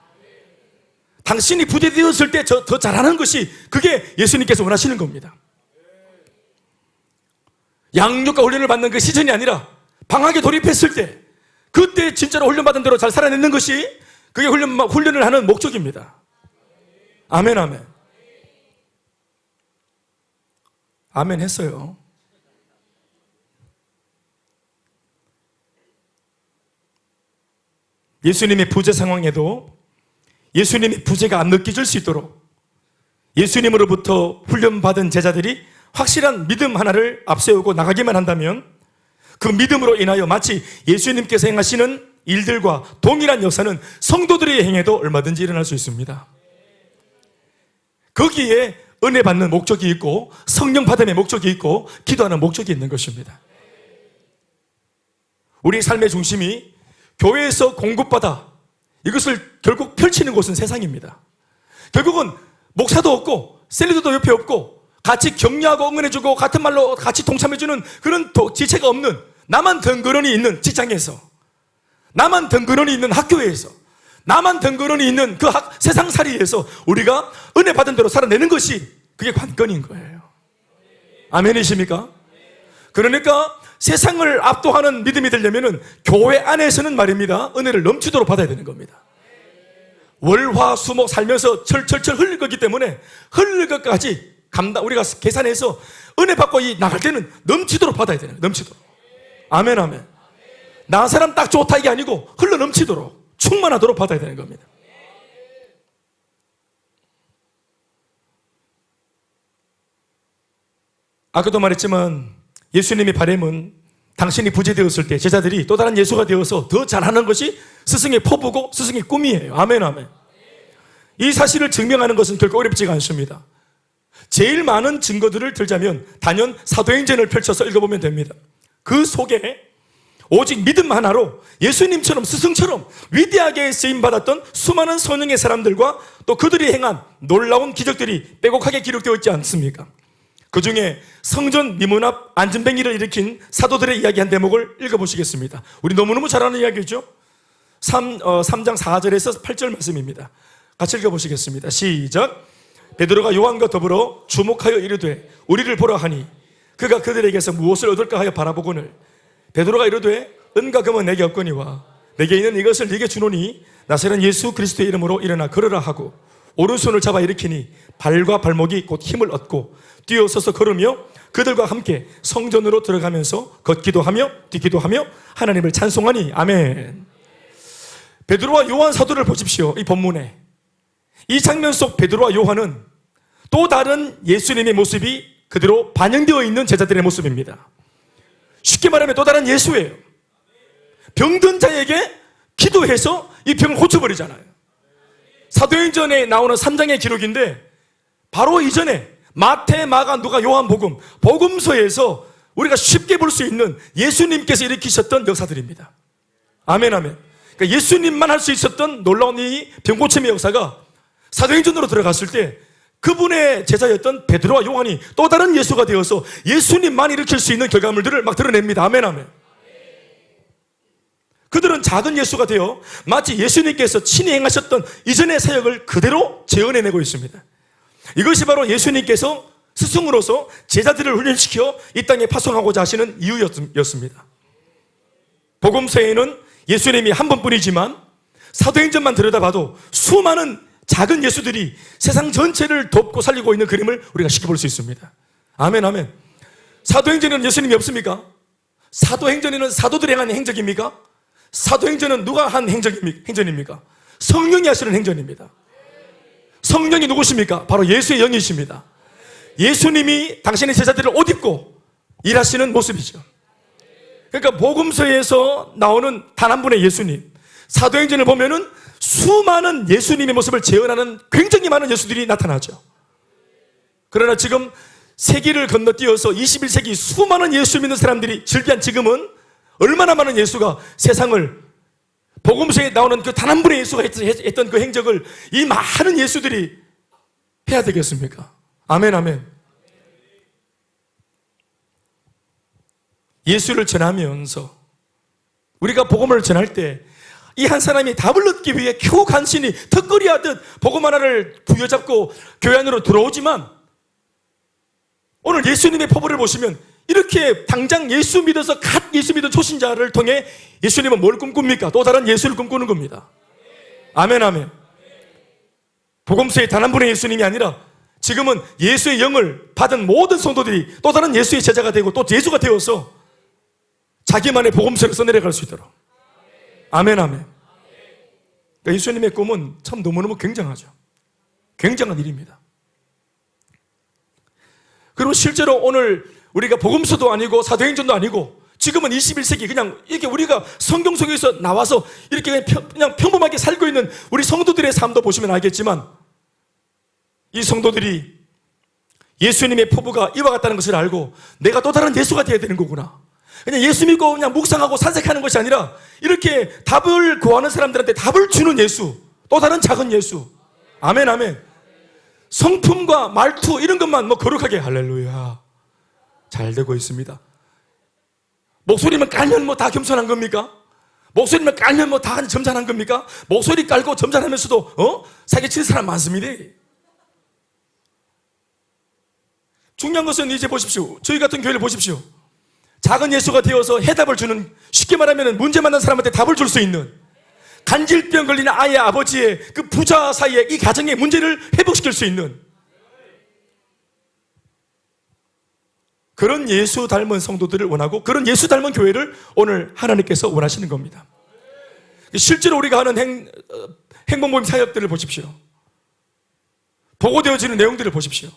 당신이 부재되었을 때 더 잘하는 것이, 그게 예수님께서 원하시는 겁니다. 양육과 훈련을 받는 그 시즌이 아니라 방학에 돌입했을 때, 그때 진짜로 훈련받은 대로 잘 살아내는 것이 그게 훈련을 하는 목적입니다. 아멘, 아멘. 아멘 했어요. 예수님의 부재 상황에도 예수님의 부재가 안 느껴질 수 있도록 예수님으로부터 훈련받은 제자들이 확실한 믿음 하나를 앞세우고 나가기만 한다면 그 믿음으로 인하여 마치 예수님께서 행하시는 일들과 동일한 역사는 성도들의 행해도 얼마든지 일어날 수 있습니다. 거기에 은혜 받는 목적이 있고 성령 받음의 목적이 있고 기도하는 목적이 있는 것입니다. 우리 삶의 중심이 교회에서 공급받아 이것을 결국 펼치는 곳은 세상입니다. 결국은 목사도 없고 셀리더도 옆에 없고 같이 격려하고 응원해주고 같은 말로 같이 동참해주는 그런 지체가 없는, 나만 덩그러니 있는 직장에서, 나만 덩그러니 있는 학교에서, 나만 덩그러니 있는 그 세상살이에서 우리가 은혜 받은 대로 살아내는 것이 그게 관건인 거예요. 아멘이십니까? 그러니까 세상을 압도하는 믿음이 되려면 교회 안에서는 말입니다, 은혜를 넘치도록 받아야 되는 겁니다. 월화수목 살면서 철철철 흘릴 거기 때문에 흘릴 것까지 우리가 계산해서 은혜 받고 나갈 때는 넘치도록 받아야 되는 거예요. 넘치도록. 아멘, 아멘. 나 사람 딱 좋다 이게 아니고 흘러 넘치도록, 충만하도록 받아야 되는 겁니다. 아까도 말했지만 예수님의 바람은 당신이 부재되었을 때 제자들이 또 다른 예수가 되어서 더 잘하는 것이 스승의 포부고 스승의 꿈이에요. 아멘, 아멘. 이 사실을 증명하는 것은 결코 어렵지가 않습니다. 제일 많은 증거들을 들자면 단연 사도행전을 펼쳐서 읽어보면 됩니다. 그 속에 오직 믿음 하나로 예수님처럼 스승처럼 위대하게 쓰임받았던 수많은 선영의 사람들과 또 그들이 행한 놀라운 기적들이 빼곡하게 기록되어 있지 않습니까? 그 중에 성전 미문 앞 안전뱅이를 일으킨 사도들의 이야기 한 대목을 읽어보시겠습니다. 우리 너무너무 잘 아는 이야기죠. 3장 4절에서 8절 말씀입니다. 같이 읽어보시겠습니다. 시작. 베드로가 요한과 더불어 주목하여 이르되 우리를 보라 하니 그가 그들에게서 무엇을 얻을까 하여 바라보거늘 베드로가 이르되 은과 금은 내게 없거니와 내게 있는 이것을 네게 주노니 나사렛 예수 그리스도의 이름으로 일어나 걸으라 하고 오른손을 잡아 일으키니 발과 발목이 곧 힘을 얻고 뛰어서서 걸으며 그들과 함께 성전으로 들어가면서 걷기도 하며 뛰기도 하며 하나님을 찬송하니. 아멘. 베드로와 요한 사도를 보십시오. 이 본문에 이 장면 속 베드로와 요한은 또 다른 예수님의 모습이 그대로 반영되어 있는 제자들의 모습입니다. 쉽게 말하면 또 다른 예수예요. 병든 자에게 기도해서 이 병을 고쳐버리잖아요. 사도행전에 나오는 3장의 기록인데 바로 이전에 마태, 마가, 누가, 요한복음, 복음서에서 우리가 쉽게 볼 수 있는 예수님께서 일으키셨던 역사들입니다. 아멘, 아멘. 그러니까 예수님만 할 수 있었던 놀라운 이 병고침의 역사가 사도행전으로 들어갔을 때 그분의 제자였던 베드로와 요한이 또 다른 예수가 되어서 예수님만 일으킬 수 있는 결과물들을 막 드러냅니다. 아멘, 아멘. 그들은 작은 예수가 되어 마치 예수님께서 친히 행하셨던 이전의 사역을 그대로 재현해내고 있습니다. 이것이 바로 예수님께서 스승으로서 제자들을 훈련시켜 이 땅에 파송하고자 하시는 이유였습니다. 복음서에는 예수님이 한 번뿐이지만 사도행전만 들여다봐도 수많은 작은 예수들이 세상 전체를 돕고 살리고 있는 그림을 우리가 쉽게 볼 수 있습니다. 아멘, 아멘. 사도행전에는 예수님이 없습니까? 사도행전에는 사도들이 행한 행적입니까? 사도행전은 누가 한 행전입니까? 성령이 하시는 행전입니다. 성령이 누구십니까? 바로 예수의 영이십니다. 예수님이 당신의 제자들을 옷 입고 일하시는 모습이죠. 그러니까 복음서에서 나오는 단 한 분의 예수님, 사도행전을 보면은 수많은 예수님의 모습을 재현하는 굉장히 많은 예수들이 나타나죠. 그러나 지금 세기를 건너뛰어서 21세기 수많은 예수 믿는 사람들이 즐비한 지금은 얼마나 많은 예수가 세상을 복음서에 나오는 그 단 한 분의 예수가 했던 그 행적을 이 많은 예수들이 해야 되겠습니까? 아멘, 아멘. 예수를 전하면서 우리가 복음을 전할 때 이 한 사람이 답을 얻기 위해 겨우 간신히 턱걸이 하듯 복음 하나를 부여잡고 교회 안으로 들어오지만 오늘 예수님의 포부를 보시면 이렇게 당장 예수 믿어서 갓 예수 믿은 초신자를 통해 예수님은 뭘 꿈꿉니까? 또 다른 예수를 꿈꾸는 겁니다. 아멘, 아멘. 복음서에 단 한 분의 예수님이 아니라 지금은 예수의 영을 받은 모든 성도들이 또 다른 예수의 제자가 되고 또 예수가 되어서 자기만의 복음서를 써내려갈 수 있도록. 아멘, 아멘. 그러니까 예수님의 꿈은 참 너무너무 굉장하죠. 굉장한 일입니다. 그리고 실제로 오늘 우리가 복음서도 아니고 사도행전도 아니고 지금은 21세기 그냥 이렇게 우리가 성경 속에서 나와서 이렇게 그냥 평범하게 살고 있는 우리 성도들의 삶도 보시면 알겠지만 이 성도들이 예수님의 포부가 이와 같다는 것을 알고 내가 또 다른 예수가 되어야 되는 거구나. 그냥 예수 믿고 그냥 묵상하고 산책하는 것이 아니라 이렇게 답을 구하는 사람들한테 답을 주는 예수, 또 다른 작은 예수. 아멘, 아멘. 성품과 말투 이런 것만 뭐 거룩하게 할렐루야 잘 되고 있습니다. 목소리만 깔면 뭐 다 겸손한 겁니까? 목소리만 깔면 뭐 다 점잖한 겁니까? 목소리 깔고 점잖으면서도 사기치는 사람 많습니다. 중요한 것은 이제 보십시오. 저희 같은 교회를 보십시오. 작은 예수가 되어서 해답을 주는, 쉽게 말하면 문제 만난 사람한테 답을 줄 수 있는, 간질병 걸리는 아이의 아버지의 그 부자 사이에 이 가정의 문제를 회복시킬 수 있는 그런 예수 닮은 성도들을 원하고 그런 예수 닮은 교회를 오늘 하나님께서 원하시는 겁니다. 실제로 우리가 하는 행복모임 사역들을 보십시오. 보고되어지는 내용들을 보십시오.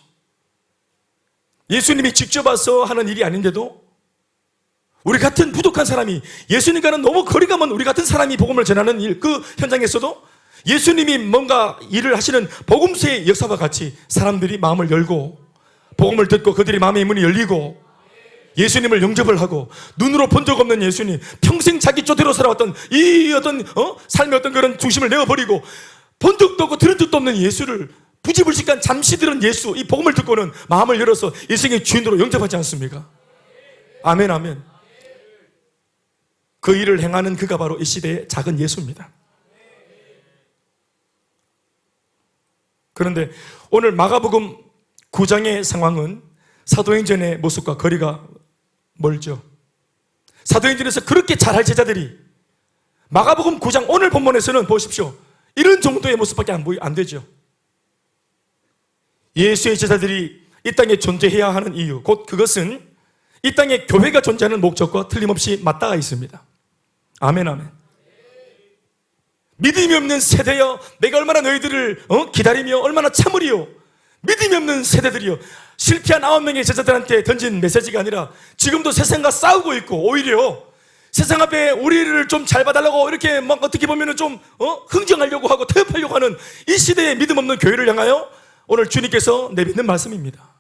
예수님이 직접 와서 하는 일이 아닌데도 우리 같은 부족한 사람이, 예수님과는 너무 거리가 먼 우리 같은 사람이 복음을 전하는 일, 그 현장에서도 예수님이 뭔가 일을 하시는 복음서의 역사와 같이 사람들이 마음을 열고 복음을 듣고 그들이 마음의 문이 열리고 예수님을 영접을 하고 눈으로 본 적 없는 예수님, 평생 자기 쫓대로 살아왔던 이 어떤 삶의 어떤 그런 중심을 내어버리고 본 적도 없고 들은 적도 없는 예수를 부지불식간 잠시 들은 예수, 이 복음을 듣고는 마음을 열어서 일생의 주인으로 영접하지 않습니까? 아멘, 아멘. 그 일을 행하는 그가 바로 이 시대의 작은 예수입니다. 그런데 오늘 마가복음 9장의 상황은 사도행전의 모습과 거리가 멀죠. 사도행전에서 그렇게 잘할 제자들이 마가복음 9장 오늘 본문에서는 보십시오. 이런 정도의 모습밖에 안 되죠. 예수의 제자들이 이 땅에 존재해야 하는 이유, 곧 그것은 이 땅에 교회가 존재하는 목적과 틀림없이 맞닿아 있습니다. 아멘, 아멘. 믿음이 없는 세대여, 내가 얼마나 너희들을 기다리며 얼마나 참으리요. 믿음이 없는 세대들이요. 실패한 9명의 제자들한테 던진 메시지가 아니라 지금도 세상과 싸우고 있고 오히려 세상 앞에 우리를 좀 잘 봐달라고 이렇게 막 어떻게 보면 좀 흥정하려고 하고 태업하려고 하는 이 시대의 믿음 없는 교회를 향하여 오늘 주님께서 내뱉는 말씀입니다.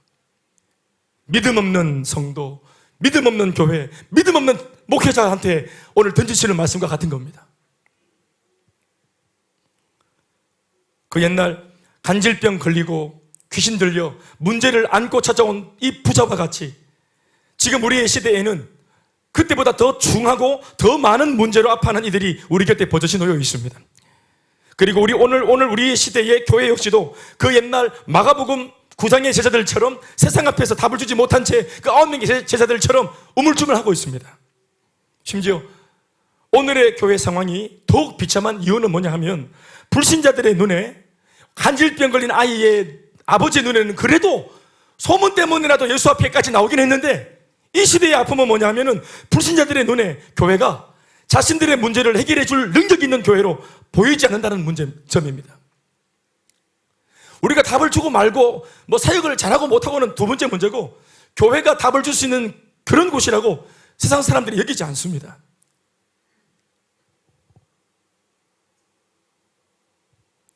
믿음 없는 성도, 믿음 없는 교회, 믿음 없는 목회자한테 오늘 던지시는 말씀과 같은 겁니다. 그 옛날 간질병 걸리고 귀신 들려 문제를 안고 찾아온 이 부자와 같이 지금 우리의 시대에는 그때보다 더 중하고 더 많은 문제로 아파하는 이들이 우리 곁에 버젓이 놓여 있습니다. 그리고 오늘 우리의 시대의 교회 역시도 그 옛날 마가복음 9장의 제자들처럼 세상 앞에서 답을 주지 못한 채 그 9명의 제자들처럼 우물쭈물하고 있습니다. 심지어 오늘의 교회 상황이 더욱 비참한 이유는 뭐냐 하면 불신자들의 눈에, 간질병 걸린 아이의 아버지의 눈에는 그래도 소문 때문이라도 예수 앞에까지 나오긴 했는데 이 시대의 아픔은 뭐냐 하면은 불신자들의 눈에 교회가 자신들의 문제를 해결해 줄 능력 있는 교회로 보이지 않는다는 문제점입니다. 우리가 답을 주고 말고 뭐 사역을 잘하고 못하고는 두 번째 문제고, 교회가 답을 줄 수 있는 그런 곳이라고 세상 사람들이 여기지 않습니다.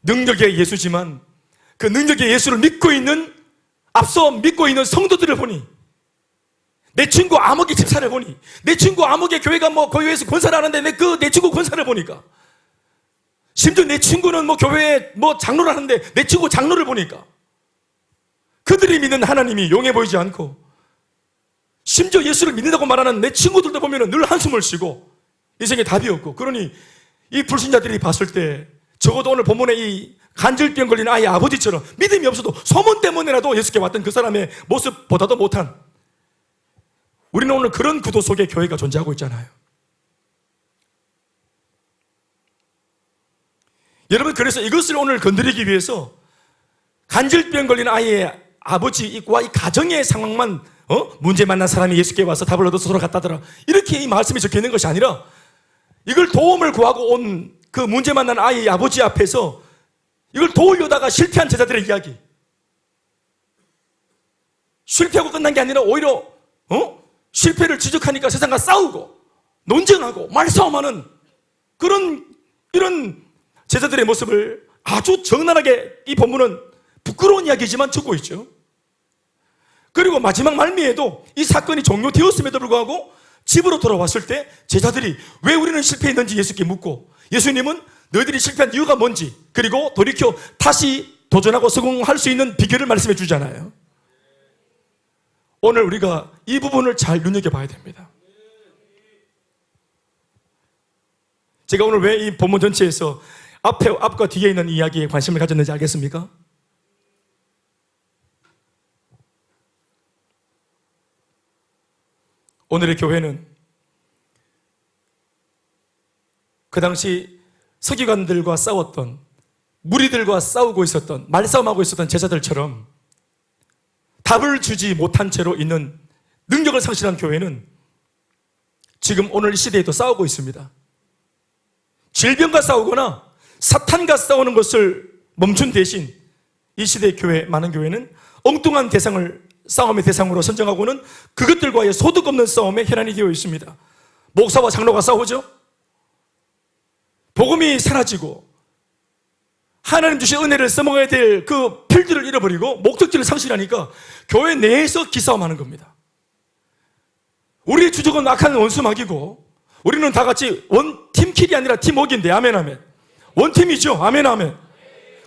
능력의 예수지만 그 능력의 예수를 믿고 있는, 앞서 믿고 있는 성도들을 보니, 내 친구 암흑의 집사를 보니, 내 친구 암흑의 교회가 교회에서 권사를 하는데 내 친구 권사를 보니까, 심지어 내 친구는 교회에 장로를 하는데 내 친구 장로를 보니까, 그들이 믿는 하나님이 용해 보이지 않고, 심지어 예수를 믿는다고 말하는 내 친구들도 보면 늘 한숨을 쉬고 인생에 답이 없고, 그러니 이 불신자들이 봤을 때 적어도 오늘 본문에 이 간질병 걸린 아이의 아버지처럼 믿음이 없어도 소문 때문에라도 예수께 왔던 그 사람의 모습보다도 못한, 우리는 오늘 그런 구도 속에 교회가 존재하고 있잖아요. 여러분, 그래서 이것을 오늘 건드리기 위해서 간질병 걸린 아이의 아버지와 이 가정의 상황만 문제 만난 사람이 예수께 와서 답을 얻어서 돌아갔다더라, 이렇게 이 말씀이 적혀 있는 것이 아니라, 이걸 도움을 구하고 온 그 문제 만난 아이의 아버지 앞에서 이걸 도우려다가 실패한 제자들의 이야기, 실패하고 끝난 게 아니라 오히려 실패를 지적하니까 세상과 싸우고 논쟁하고 말싸움하는 이런 제자들의 모습을 아주 적나라하게 이 본문은 부끄러운 이야기지만 적고 있죠. 그리고 마지막 말미에도 이 사건이 종료되었음에도 불구하고 집으로 돌아왔을 때 제자들이 왜 우리는 실패했는지 예수께 묻고, 예수님은 너희들이 실패한 이유가 뭔지, 그리고 돌이켜 다시 도전하고 성공할 수 있는 비결을 말씀해 주잖아요. 오늘 우리가 이 부분을 잘 눈여겨봐야 됩니다. 제가 오늘 왜 이 본문 전체에서 앞과 뒤에 있는 이야기에 관심을 가졌는지 알겠습니까? 오늘의 교회는 그 당시 서기관들과 싸웠던, 무리들과 싸우고 있었던, 말싸움하고 있었던 제자들처럼 답을 주지 못한 채로 있는, 능력을 상실한 교회는 지금 오늘 이 시대에도 싸우고 있습니다. 질병과 싸우거나 사탄과 싸우는 것을 멈춘 대신 이 시대의 교회, 많은 교회는 엉뚱한 싸움의 대상으로 선정하고는 그것들과의 소득 없는 싸움에 혈안이 되어 있습니다. 목사와 장로가 싸우죠. 복음이 사라지고 하나님 주신 은혜를 써먹어야 될 그 필드를 잃어버리고 목적지를 상실하니까 교회 내에서 기싸움하는 겁니다. 우리의 주적은 악한 원수막이고, 우리는 다 같이 팀킬이 아니라 팀워크인데, 아멘 아멘. 원팀이죠. 아멘 아멘.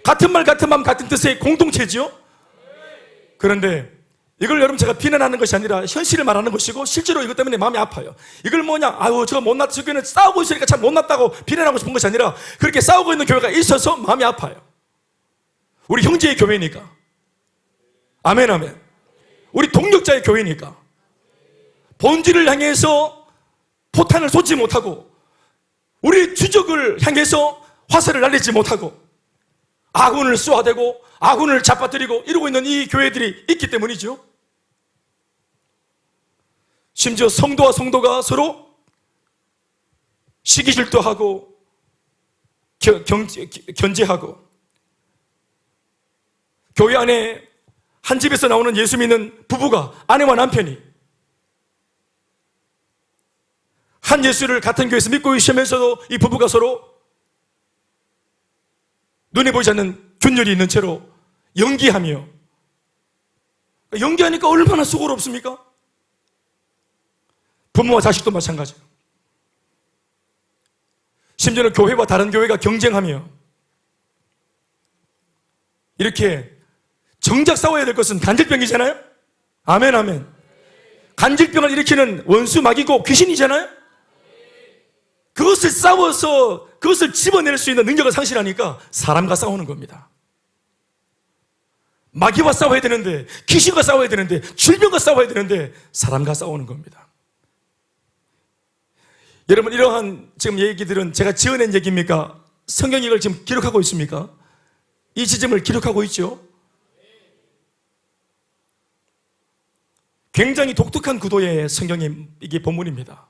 같은 말 같은 마음 같은 뜻의 공동체죠. 그런데 이걸 여러분 제가 비난하는 것이 아니라 현실을 말하는 것이고, 실제로 이것 때문에 마음이 아파요. 이걸 저거 못났다, 저 교회는 싸우고 있으니까 참 못났다고 비난하고 싶은 것이 아니라, 그렇게 싸우고 있는 교회가 있어서 마음이 아파요. 우리 형제의 교회니까. 아멘 아멘. 우리 동력자의 교회니까. 본질을 향해서 포탄을 쏘지 못하고, 우리 주적을 향해서 화살을 날리지 못하고, 아군을 쏘아대고 아군을 잡아뜨리고 이러고 있는 이 교회들이 있기 때문이죠. 심지어 성도와 성도가 서로 시기질투하고 견제하고, 교회 안에 한 집에서 나오는 예수 믿는 부부가, 아내와 남편이 한 예수를 같은 교회에서 믿고 있으면서도 이 부부가 서로 눈에 보이지 않는 균열이 있는 채로 연기하며, 연기하니까 얼마나 수고롭습니까? 부모와 자식도 마찬가지예요. 심지어는 교회와 다른 교회가 경쟁하며, 이렇게 정작 싸워야 될 것은 간질병이잖아요. 아멘 아멘. 간질병을 일으키는 원수 마귀고 귀신이잖아요. 그것을 싸워서 그것을 집어낼 수 있는 능력을 상실하니까 사람과 싸우는 겁니다. 마귀와 싸워야 되는데, 귀신과 싸워야 되는데, 질병과 싸워야 되는데 사람과 싸우는 겁니다. 여러분, 이러한 지금 얘기들은 제가 지어낸 얘기입니까? 성경이 이걸 지금 기록하고 있습니까? 이 지점을 기록하고 있죠. 굉장히 독특한 구도의 성경이 이게 본문입니다.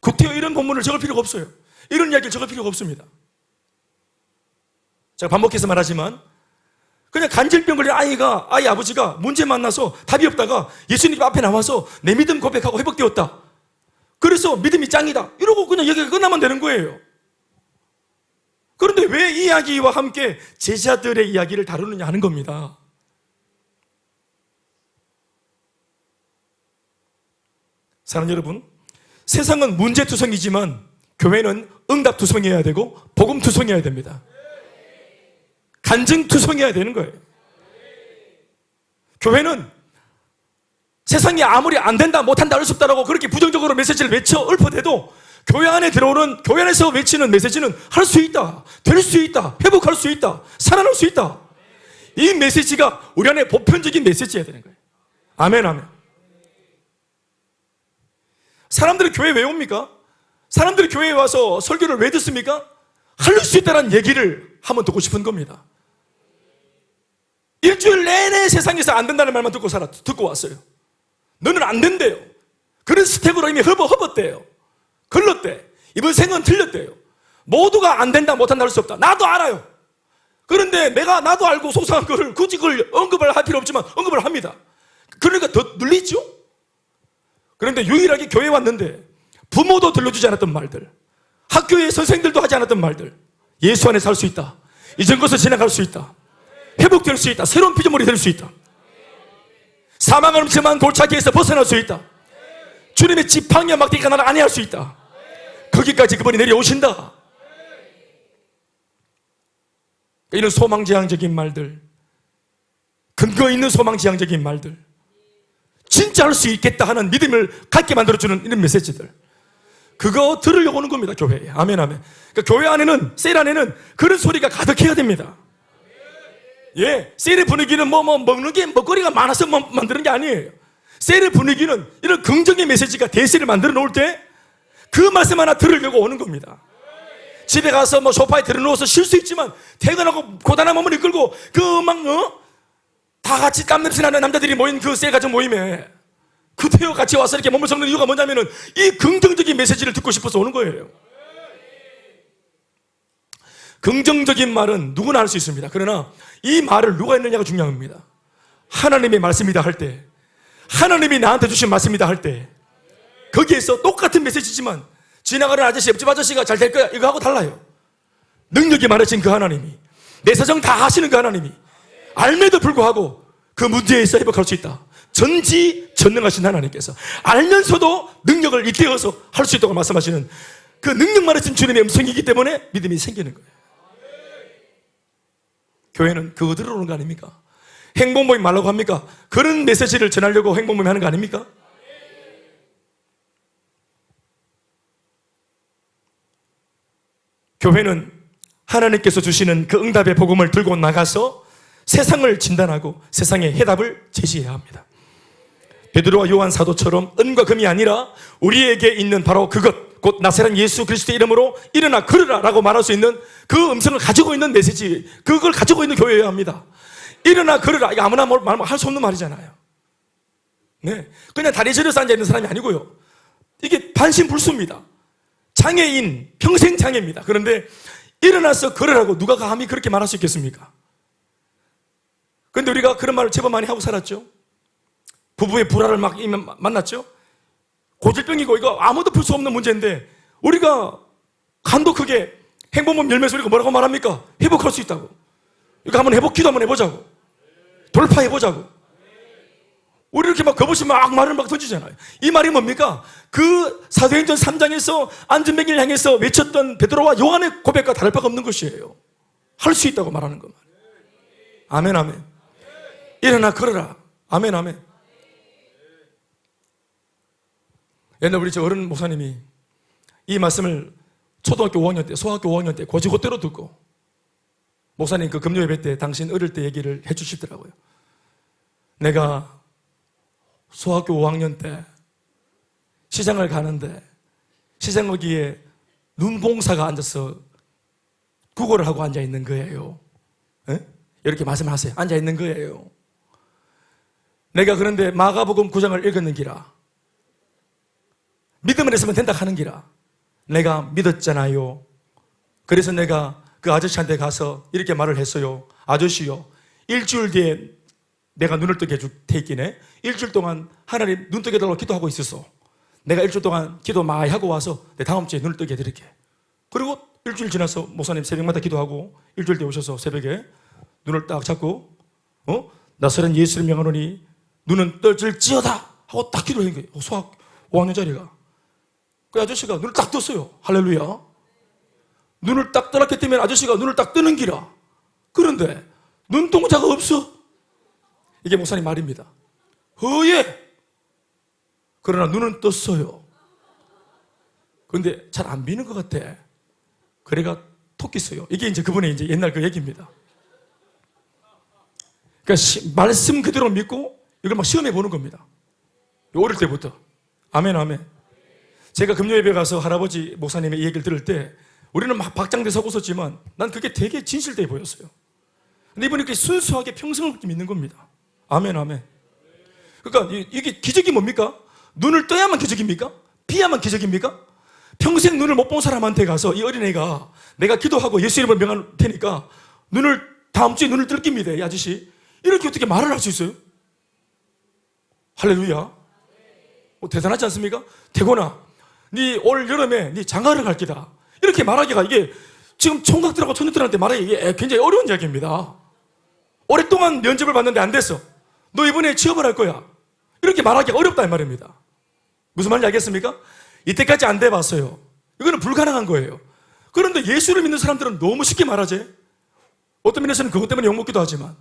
구태여 이런 본문을 적을 필요가 없어요. 이런 이야기를 적을 필요가 없습니다. 제가 반복해서 말하지만, 그냥 간질병 걸린 아이 아버지가 문제 만나서 답이 없다가 예수님 앞에 나와서 내 믿음 고백하고 회복되었다, 그래서 믿음이 짱이다, 이러고 그냥 여기가 끝나면 되는 거예요. 그런데 왜 이 이야기와 함께 제자들의 이야기를 다루느냐 하는 겁니다. 사랑하는 여러분, 세상은 문제투성이지만 교회는 응답투성이어야 되고 복음투성이어야 됩니다. 간증투성이어야 되는 거예요. 교회는 세상이 아무리 안 된다, 못한다, 할 수 없다라고 그렇게 부정적으로 메시지를 외쳐 읊어대도 교회 안에 들어오는, 교회 안에서 외치는 메시지는 할 수 있다, 될 수 있다, 회복할 수 있다, 살아날 수 있다. 이 메시지가 우리 안에 보편적인 메시지여야 되는 거예요. 아멘, 아멘. 사람들이 교회에 왜 옵니까? 사람들이 교회에 와서 설교를 왜 듣습니까? 할 수 있다는 얘기를 한번 듣고 싶은 겁니다. 일주일 내내 세상에서 안 된다는 말만 듣고 왔어요. 너는 안 된대요. 그런 스텝으로 이미 허벗대요. 걸렀대. 이번 생은 틀렸대요. 모두가 안 된다, 못한다, 할 수 없다. 나도 알아요. 그런데 나도 알고 속상한 거를 굳이 그걸 언급을 할 필요 없지만 언급을 합니다. 그러니까 더 눌리죠? 그런데 유일하게 교회에 왔는데 부모도 들려주지 않았던 말들, 학교의 선생들도 하지 않았던 말들, 예수 안에 살 수 있다, 이전 것을 지나갈 수 있다, 회복될 수 있다, 새로운 피조물이 될 수 있다, 사망을 엄청난 골짜기에서 벗어날 수 있다, 주님의 지팡이와 막대기가 나를 안해할 수 있다, 거기까지 그분이 내려오신다. 이런 소망지향적인 말들, 근거 있는 소망지향적인 말들, 진짜 할 수 있겠다 하는 믿음을 갖게 만들어주는 이런 메시지들, 그거 들으려고 오는 겁니다, 교회에. 아멘, 아멘. 그러니까 교회 안에는, 셀 안에는 그런 소리가 가득해야 됩니다. 예, 셀의 분위기는 먹는 게 먹거리가 많아서 만드는 게 아니에요. 셀의 분위기는 이런 긍정의 메시지가 대세를 만들어 놓을 때 그 말씀 하나 들으려고 오는 겁니다. 집에 가서 소파에 들어누워서 쉴 수 있지만 퇴근하고 고단한 몸을 이끌고 다 같이 땀냄새 나는 남자들이 모인 그 셀 가정 모임에 그때와 같이 와서 이렇게 몸을 섞는 이유가 뭐냐면은 이 긍정적인 메시지를 듣고 싶어서 오는 거예요. 긍정적인 말은 누구나 할 수 있습니다. 그러나 이 말을 누가 했느냐가 중요합니다. 하나님의 말씀이다 할 때, 하나님이 나한테 주신 말씀이다 할 때, 거기에서 똑같은 메시지지만 지나가는 아저씨, 옆집 아저씨가 잘 될 거야 이거 하고 달라요. 능력이 많으신 그 하나님이, 내 사정 다 하시는 그 하나님이 알매도 불구하고 그 문제에 있어 회복할 수 있다. 전지전능하신 하나님께서 알면서도 능력을 잇대어서 할 수 있다고 말씀하시는 그 능력 많으신 주님의 음성이기 때문에 믿음이 생기는 거예요. 교회는 그거 들으러 오는 거 아닙니까? 행복모임 말라고 합니까? 그런 메시지를 전하려고 행복모임 하는 거 아닙니까? 교회는 하나님께서 주시는 그 응답의 복음을 들고 나가서 세상을 진단하고 세상의 해답을 제시해야 합니다. 베드로와 요한 사도처럼 은과 금이 아니라 우리에게 있는 바로 그것, 곧 나사렛 예수 그리스도의 이름으로 일어나 걸으라 라고 말할 수 있는 그 음성을 가지고 있는 메시지, 그걸 가지고 있는 교회여야 합니다. 일어나 걸으라, 이거 아무나 할 수 없는 말이잖아요. 네, 그냥 다리 저려서 앉아있는 사람이 아니고요, 이게 반신불수입니다. 장애인, 평생 장애입니다. 그런데 일어나서 걸으라고 누가 감히 그렇게 말할 수 있겠습니까? 그런데 우리가 그런 말을 제법 많이 하고 살았죠. 부부의 불화를 막 만났죠. 고질병이고 이거 아무도 풀 수 없는 문제인데 우리가 간도 크게 행복몸 열매서 우리가 뭐라고 말합니까? 회복할 수 있다고. 이거 한번 기도 한번 해보자고. 돌파해보자고. 우리 이렇게 막 겁없이 막 말을 막 던지잖아요. 이 말이 뭡니까? 그 사도행전 3장에서 안전뱅이를 향해서 외쳤던 베드로와 요한의 고백과 다를 바가 없는 것이에요. 할 수 있다고 말하는 것. 아멘, 아멘. 일어나 걸어라. 아멘, 아멘. 옛날 우리 어른 목사님이 이 말씀을 초등학교 5학년 때, 소학교 5학년 때 고지고대로 듣고, 목사님 그 금요 예배 때 당신 어릴 때 얘기를 해주시더라고요. 내가 소학교 5학년 때 시장을 가는데 시장 거기에 눈봉사가 앉아서 구걸을 하고 앉아있는 거예요. 에? 이렇게 말씀하세요. 앉아있는 거예요. 내가 그런데 마가복음 9장을 읽었는기라, 믿음을 했으면 된다 하는 기라, 내가 믿었잖아요. 그래서 내가 그 아저씨한테 가서 이렇게 말을 했어요. 아저씨요, 일주일 뒤에 내가 눈을 뜨게 해줄 테이끼네. 일주일 동안 하나님 눈 뜨게 해달라고 기도하고 있었어. 내가 일주일 동안 기도 많이 하고 와서 내 다음 주에 눈을 뜨게 해드릴게. 그리고 일주일 지나서 목사님 새벽마다 기도하고 일주일 때 오셔서 새벽에 눈을 딱 잡고 나사렛 예수를 명하노니 눈은 떠질지어다 하고 딱 기도한 거예요. 소학 5학년짜리가. 그 아저씨가 눈을 딱 떴어요. 할렐루야. 눈을 딱 떠났기 때문에 아저씨가 눈을 딱 뜨는 기라. 그런데 눈동자가 없어. 이게 목사님 말입니다. 허예. 그러나 눈은 떴어요. 그런데 잘 안 비는 것 같아. 그래가 토끼 써요. 이게 이제 그분의 이제 옛날 그 얘기입니다. 그러니까 말씀 그대로 믿고 이걸 막 시험해 보는 겁니다. 어릴 때부터. 아멘, 아멘. 제가 금요예배 가서 할아버지 목사님의 이 얘기를 들을 때 우리는 막 박장대 서고 있었지만 난 그게 되게 진실되어 보였어요. 근데 이분이 이렇게 순수하게 평생을 그렇게 믿는 겁니다. 아멘, 아멘. 그러니까 이게 기적이 뭡니까? 눈을 떠야만 기적입니까? 비야만 기적입니까? 평생 눈을 못 본 사람한테 가서 이 어린애가 내가 기도하고 예수 이름을 명할 테니까 다음 주에 눈을 뜰 겁니다. 이 아저씨. 이렇게 어떻게 말을 할 수 있어요? 할렐루야. 대단하지 않습니까? 태곤아, 네 올 여름에 네 장가를 갈 기다. 이렇게 말하기가 이게 지금 총각들하고 처녀들한테 말하기 이게 굉장히 어려운 이야기입니다. 오랫동안 면접을 봤는데 안 됐어. 너 이번에 취업을 할 거야. 이렇게 말하기가 어렵다 이 말입니다. 무슨 말인지 알겠습니까? 이때까지 안 돼봤어요. 이거는 불가능한 거예요. 그런데 예수를 믿는 사람들은 너무 쉽게 말하지. 어떤 면에서는 그것 때문에 욕먹기도 하지만,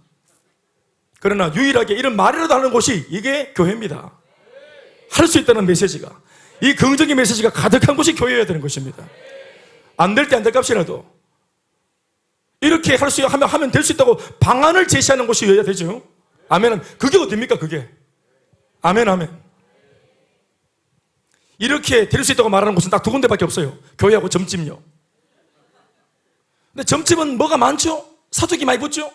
그러나 유일하게 이런 말이라도 하는 곳이 이게 교회입니다. 할 수 있다는 메시지가, 이 긍정의 메시지가 가득한 곳이 교회여야 되는 것입니다. 안 될 때 안 될 값이라도 이렇게 하면 될 수 있다고 방안을 제시하는 곳이어야 되죠. 아멘. 그게 어딥니까 그게? 아멘, 아멘. 이렇게 될 수 있다고 말하는 곳은 딱 두 군데밖에 없어요. 교회하고 점집요. 근데 점집은 뭐가 많죠? 사족이 많이 붙죠?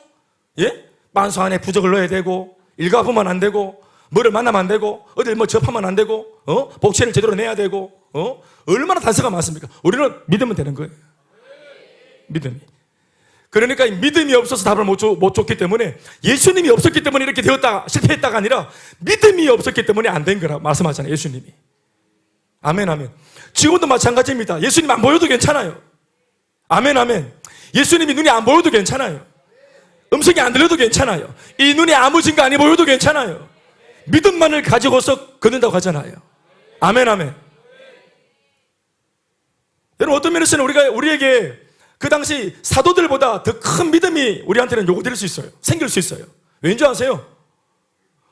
예? 만수 안에 부적을 넣어야 되고, 일가보면 안 되고, 뭐를 만나면 안 되고, 어딜 뭐 접하면 안 되고, 복채를 제대로 내야 되고, 얼마나 단서가 많습니까? 우리는 믿으면 되는 거예요. 믿음이. 그러니까 믿음이 없어서 답을 못 줬기 때문에, 예수님이 없었기 때문에 이렇게 되었다, 실패했다가 아니라, 믿음이 없었기 때문에 안 된 거라 말씀하잖아요, 예수님이. 아멘, 아멘. 지금도 마찬가지입니다. 예수님 안 보여도 괜찮아요. 아멘, 아멘. 예수님이 눈이 안 보여도 괜찮아요. 음성이 안 들려도 괜찮아요. 이 눈에 아무 증거 안 보여도 괜찮아요. 믿음만을 가지고서 걷는다고 하잖아요. 아멘, 아멘. 여러분, 어떤 면에서는 우리에게 그 당시 사도들보다 더 큰 믿음이 우리한테는 요구될 수 있어요. 생길 수 있어요. 왠지 아세요?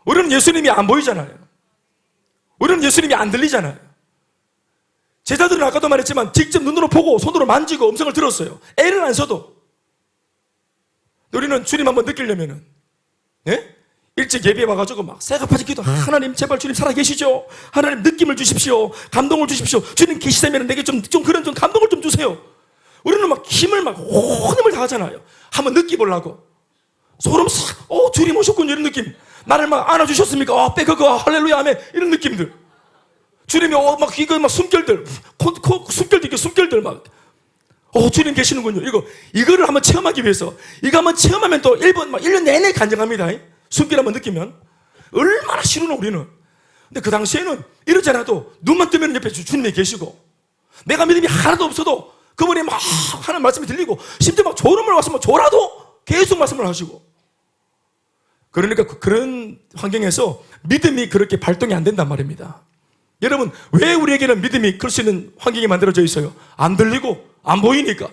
우리는 예수님이 안 보이잖아요. 우리는 예수님이 안 들리잖아요. 제자들은 아까도 말했지만 직접 눈으로 보고 손으로 만지고 음성을 들었어요. 애를 안 써도. 우리는 주님 한번 느끼려면은, 예? 일찍 예배에 와가지고 막 새가파지 기도, 하나님 제발 주님 살아계시죠? 하나님 느낌을 주십시오. 감동을 주십시오. 주님 계시다면 내게 좀 그런 좀 감동을 좀 주세요. 우리는 막 온 힘을 다하잖아요. 한번 느끼보려고. 소름 싹, 주님 오셨군요. 이런 느낌. 나를 막 안아주셨습니까? 그거 할렐루야 아멘. 이런 느낌들. 주님이 막 숨결들, 숨결들 막. 주님 계시는군요. 이거를 한번 체험하기 위해서. 이거 한번 체험하면 또 1년 내내 간증합니다. 숨길 한번 느끼면. 얼마나 싫으나 우리는. 근데 그 당시에는 이러지 않아도 눈만 뜨면 옆에 주님이 계시고, 내가 믿음이 하나도 없어도 그분이 막 하는 말씀이 들리고, 심지어 막 졸음을 왔으면 졸아도 계속 말씀을 하시고. 그러니까 그런 환경에서 믿음이 그렇게 발동이 안 된단 말입니다. 여러분, 왜 우리에게는 믿음이 그럴 수 있는 환경이 만들어져 있어요? 안 들리고 안 보이니까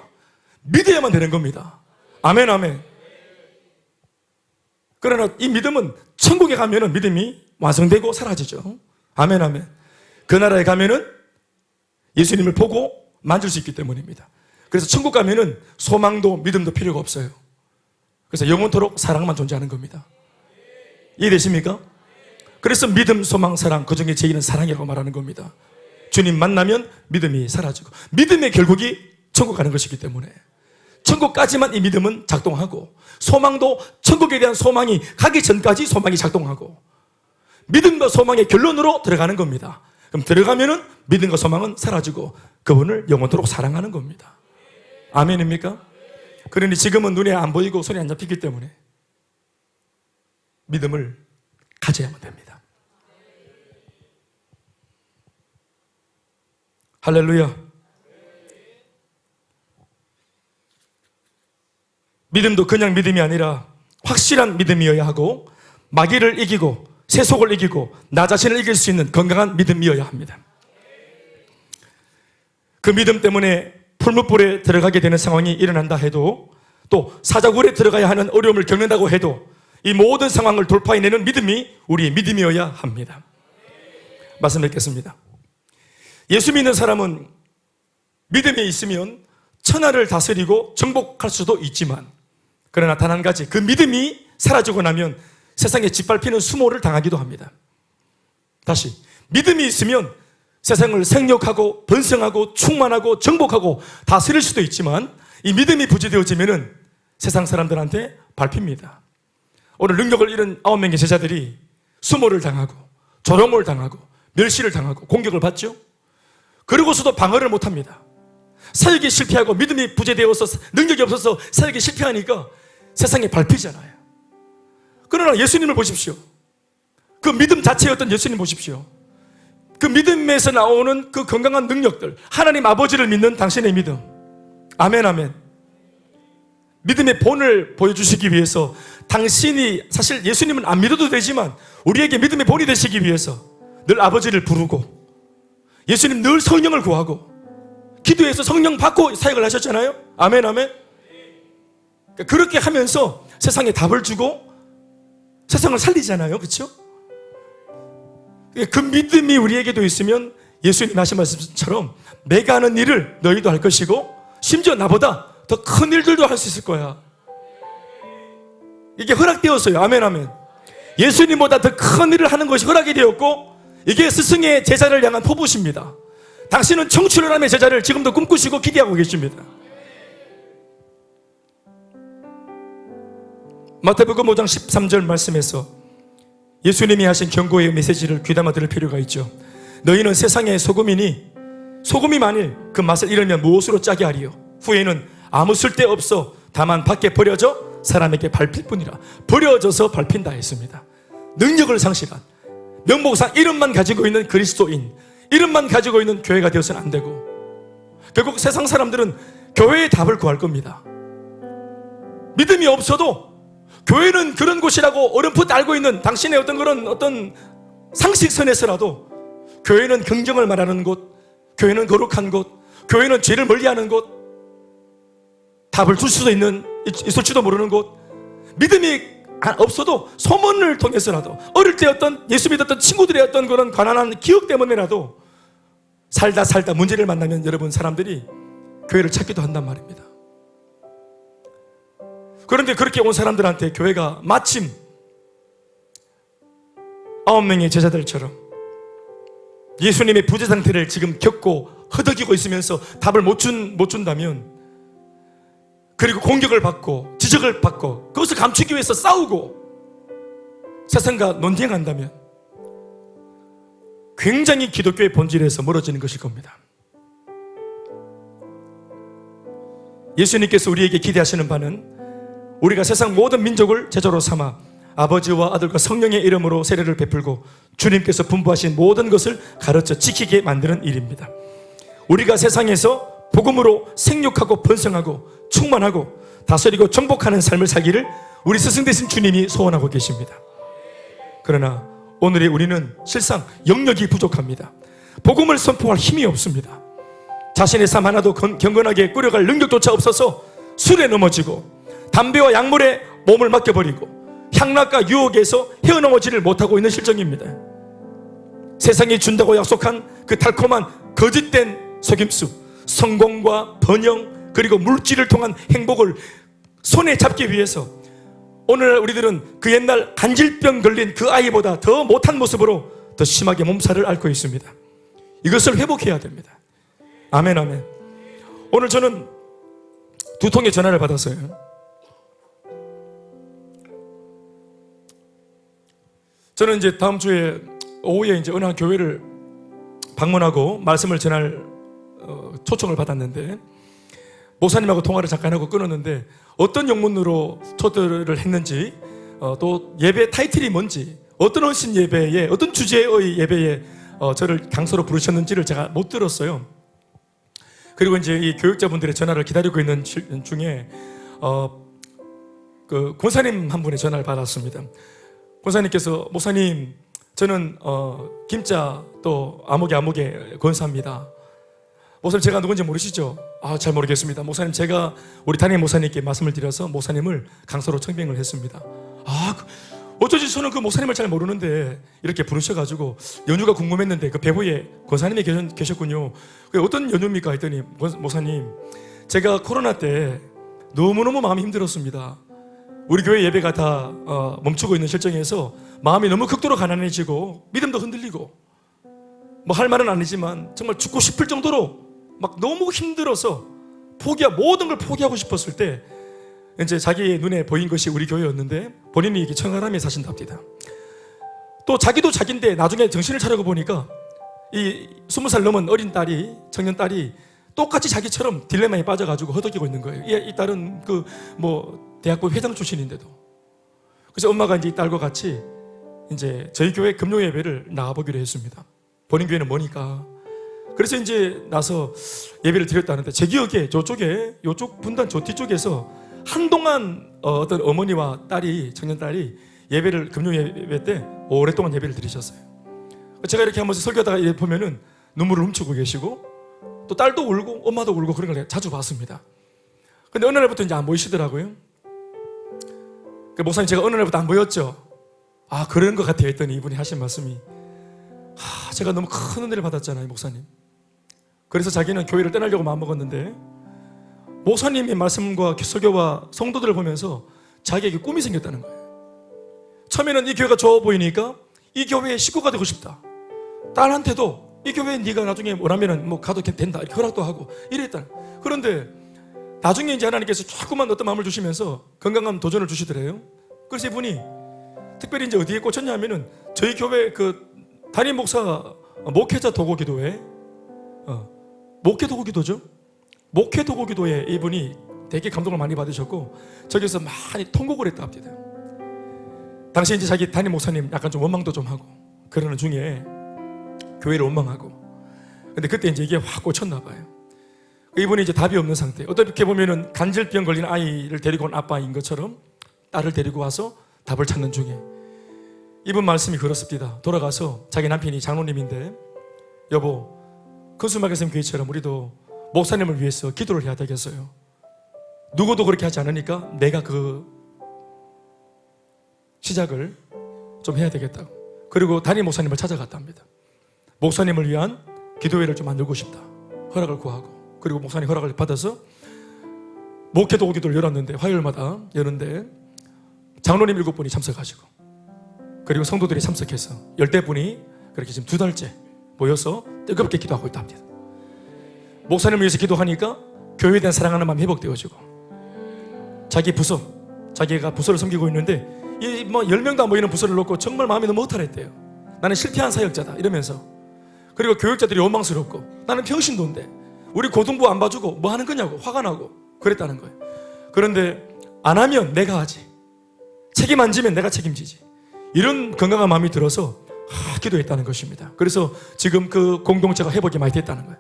믿어야만 되는 겁니다. 아멘, 아멘. 그러나 이 믿음은 천국에 가면은 믿음이 완성되고 사라지죠. 아멘, 아멘. 그 나라에 가면은 예수님을 보고 만질 수 있기 때문입니다. 그래서 천국 가면은 소망도 믿음도 필요가 없어요. 그래서 영원토록 사랑만 존재하는 겁니다. 이해되십니까? 그래서 믿음, 소망, 사랑, 그 중에 제1은 사랑이라고 말하는 겁니다. 주님 만나면 믿음이 사라지고, 믿음의 결국이 천국 가는 것이기 때문에 천국까지만 이 믿음은 작동하고, 소망도 천국에 대한 소망이 가기 전까지 소망이 작동하고, 믿음과 소망의 결론으로 들어가는 겁니다. 그럼 들어가면은 믿음과 소망은 사라지고 그분을 영원토록 사랑하는 겁니다. 아멘입니까? 그러니 지금은 눈에 안 보이고 손에 안 잡히기 때문에 믿음을 가져야만 됩니다. 할렐루야. 믿음도 그냥 믿음이 아니라 확실한 믿음이어야 하고, 마귀를 이기고 세속을 이기고 나 자신을 이길 수 있는 건강한 믿음이어야 합니다. 그 믿음 때문에 풀무불에 들어가게 되는 상황이 일어난다 해도, 또 사자굴에 들어가야 하는 어려움을 겪는다고 해도 이 모든 상황을 돌파해내는 믿음이 우리의 믿음이어야 합니다. 말씀 뵙겠습니다. 예수 믿는 사람은 믿음이 있으면 천하를 다스리고 정복할 수도 있지만, 그러나 단 한 가지, 그 믿음이 사라지고 나면 세상에 짓밟히는 수모를 당하기도 합니다. 다시, 믿음이 있으면 세상을 생육하고 번성하고 충만하고 정복하고 다스릴 수도 있지만, 이 믿음이 부재되어지면 세상 사람들한테 밟힙니다. 오늘 능력을 잃은 9명의 제자들이 수모를 당하고 조롱을 당하고 멸시를 당하고 공격을 받죠. 그러고서도 방어를 못합니다. 사역이 실패하고 믿음이 부재되어서 능력이 없어서 사역이 실패하니까 세상에 밟히잖아요. 그러나 예수님을 보십시오. 그 믿음 자체의 어떤 예수님 보십시오. 그 믿음에서 나오는 그 건강한 능력들, 하나님 아버지를 믿는 당신의 믿음. 아멘, 아멘. 믿음의 본을 보여주시기 위해서, 당신이 사실 예수님은 안 믿어도 되지만 우리에게 믿음의 본이 되시기 위해서 늘 아버지를 부르고, 예수님 늘 성령을 구하고 기도해서 성령 받고 사역을 하셨잖아요. 아멘, 아멘. 그렇게 하면서 세상에 답을 주고 세상을 살리잖아요. 그렇죠? 그 믿음이 우리에게도 있으면 예수님 하신 말씀처럼 내가 하는 일을 너희도 할 것이고 심지어 나보다 더 큰 일들도 할 수 있을 거야. 이게 허락되었어요. 아멘, 아멘. 예수님보다 더 큰 일을 하는 것이 허락이 되었고, 이게 스승의 제자를 향한 포부십니다. 당신은 청출어람의 제자를 지금도 꿈꾸시고 기대하고 계십니다. 마태복음 5장 13절 말씀에서 예수님이 하신 경고의 메시지를 귀담아 들을 필요가 있죠. 너희는 세상의 소금이니 소금이 만일 그 맛을 잃으면 무엇으로 짜게 하리요? 후에는 아무 쓸데없어 다만 밖에 버려져 사람에게 밟힐 뿐이라. 버려져서 밟힌다 했습니다. 능력을 상실한, 명목상 이름만 가지고 있는 그리스도인, 이름만 가지고 있는 교회가 되어서는 안 되고, 결국 세상 사람들은 교회의 답을 구할 겁니다. 믿음이 없어도 교회는 그런 곳이라고 어렴풋 알고 있는 당신의 어떤 그런 어떤 상식선에서라도, 교회는 긍정을 말하는 곳, 교회는 거룩한 곳, 교회는 죄를 멀리하는 곳, 답을 줄 수도 있을지도 모르는 곳, 믿음이 없어도 소문을 통해서라도, 어릴 때 어떤 예수 믿었던 친구들의 어떤 그런 가난한 기억 때문에라도 살다 문제를 만나면 여러분 사람들이 교회를 찾기도 한단 말입니다. 그런데 그렇게 온 사람들한테 교회가 마침 9명의 제자들처럼 예수님의 부재 상태를 지금 겪고 허덕이고 있으면서 답을 못 준다면, 그리고 공격을 받고 지적을 받고 그것을 감추기 위해서 싸우고 세상과 논쟁한다면 굉장히 기독교의 본질에서 멀어지는 것일 겁니다. 예수님께서 우리에게 기대하시는 바는 우리가 세상 모든 민족을 제자로 삼아 아버지와 아들과 성령의 이름으로 세례를 베풀고 주님께서 분부하신 모든 것을 가르쳐 지키게 만드는 일입니다. 우리가 세상에서 복음으로 생육하고 번성하고 충만하고 다스리고 정복하는 삶을 살기를 우리 스승 되신 주님이 소원하고 계십니다. 그러나 오늘의 우리는 실상 영역이 부족합니다. 복음을 선포할 힘이 없습니다. 자신의 삶 하나도 경건하게 꾸려갈 능력조차 없어서 술에 넘어지고 담배와 약물에 몸을 맡겨버리고 향락과 유혹에서 헤어넘어지를 못하고 있는 실정입니다. 세상이 준다고 약속한 그 달콤한 거짓된 속임수, 성공과 번영, 그리고 물질을 통한 행복을 손에 잡기 위해서 오늘날 우리들은 그 옛날 간질병 걸린 그 아이보다 더 못한 모습으로 더 심하게 몸살을 앓고 있습니다. 이것을 회복해야 됩니다. 아멘, 아멘. 오늘 저는 2통의 전화를 받았어요. 저는 이제 다음 주에 오후에 이제 어느 한 교회를 방문하고 말씀을 전할 초청을 받았는데, 목사님하고 통화를 잠깐 하고 끊었는데 어떤 영문으로 초대를 했는지, 또 예배 타이틀이 뭔지, 어떤 헌신 예배에, 어떤 주제의 예배에 저를 강사로 부르셨는지를 제가 못 들었어요. 그리고 이제 이 교육자분들의 전화를 기다리고 있는 중에 그 권사님 한 분의 전화를 받았습니다. 권사님께서 목사님 저는 김자 또 아무개 권사입니다. 목사님 제가 누군지 모르시죠? 잘 모르겠습니다. 목사님 제가 우리 담임 목사님께 말씀을 드려서 목사님을 강사로 청빙을 했습니다. 어쩌지 저는 그 목사님을 잘 모르는데 이렇게 부르셔가지고 연유가 궁금했는데 그 배후에 권사님이 계셨군요. 어떤 연유입니까 했더니 목사님 제가 코로나 때 너무너무 마음이 힘들었습니다. 우리 교회 예배가 다 멈추고 있는 실정에서 마음이 너무 극도로 가난해지고 믿음도 흔들리고 뭐 할 말은 아니지만 정말 죽고 싶을 정도로 막 너무 힘들어서 모든 걸 포기하고 싶었을 때 이제 자기 눈에 보인 것이 우리 교회였는데 본인이 이게 청아람에 사신답니다. 또 자기도 자기인데 나중에 정신을 차리고 보니까 이 20살 넘은 어린 딸이 청년 딸이 똑같이 자기처럼 딜레마에 빠져가지고 허덕이고 있는 거예요. 이 딸은 그 뭐 대학교 회장 출신인데도. 그래서 엄마가 이제 이 딸과 같이 이제 저희 교회 금요 예배를 나가보기로 했습니다. 본인 교회는 뭐니까. 그래서 이제 나서 예배를 드렸다는데 제 기억에 요쪽 분단 저 뒤쪽에서 한동안 어떤 어머니와 청년 딸이 예배를 금요 예배 때 오랫동안 예배를 드리셨어요. 제가 이렇게 한번 설교하다가 보면은 눈물을 훔치고 계시고 또 딸도 울고 엄마도 울고 그런 걸 자주 봤습니다. 근데 어느 날부터 이제 안 보이시더라고요. 목사님 제가 어느 날부터 안 보였죠. 그런 것 같아요 했더니 이분이 하신 말씀이 제가 너무 큰 은혜를 받았잖아요 목사님. 그래서 자기는 교회를 떠나려고 마음먹었는데 목사님의 말씀과 설교와 성도들을 보면서 자기에게 꿈이 생겼다는 거예요. 처음에는 이 교회가 좋아 보이니까 이 교회의 식구가 되고 싶다. 딸한테도 이 교회에 네가 나중에 원하면 뭐 가도 된다 이렇게 허락도 하고 이랬다. 그런데 나중에 이제 하나님께서 조금만 어떤 마음을 주시면서 건강한 도전을 주시더래요. 그래서 이분이 특별히 이제 어디에 꽂혔냐 하면은 저희 교회 그 담임 목사 목회자 도고기도회 목회도고기도죠. 목회도고기도에 이분이 되게 감동을 많이 받으셨고 저기서 많이 통곡을 했다 합니다. 당시 이제 자기 담임 목사님 약간 좀 원망도 좀 하고 그러는 중에 교회를 원망하고 근데 그때 이제 이게 확 꽂혔나 봐요. 이분이 이제 답이 없는 상태. 어떻게 보면은 간질병 걸린 아이를 데리고 온 아빠인 것처럼 딸을 데리고 와서 답을 찾는 중에 이분 말씀이 그렇습니다. 돌아가서 자기 남편이 장로님인데 여보 큰수막에선 교회처럼 우리도 목사님을 위해서 기도를 해야 되겠어요. 누구도 그렇게 하지 않으니까 내가 그 시작을 좀 해야 되겠다고. 그리고 담임 목사님을 찾아갔답니다. 목사님을 위한 기도회를 좀 만들고 싶다. 허락을 구하고 그리고 목사님 허락을 받아서 목회도 기도를 열었는데 화요일마다 여는데 장로님 7분이 참석하시고 그리고 성도들이 참석해서 10대분이 그렇게 지금 2달째 모여서 뜨겁게 기도하고 있다 합니다. 목사님을 위해서 기도하니까 교회에 대한 사랑하는 마음이 회복되어지고 자기가 부서를 섬기고 있는데 이 뭐 10명도 안 모이는 부서를 놓고 정말 마음이 너무 허탈했대요. 나는 실패한 사역자다 이러면서 그리고 교육자들이 원망스럽고 나는 평신도인데 우리 고등부 안 봐주고 뭐 하는 거냐고 화가 나고 그랬다는 거예요. 그런데 안 하면 내가 하지 책임 안 지면 내가 책임지지 이런 건강한 마음이 들어서 기도했다는 것입니다. 그래서 지금 그 공동체가 회복이 많이 됐다는 거예요.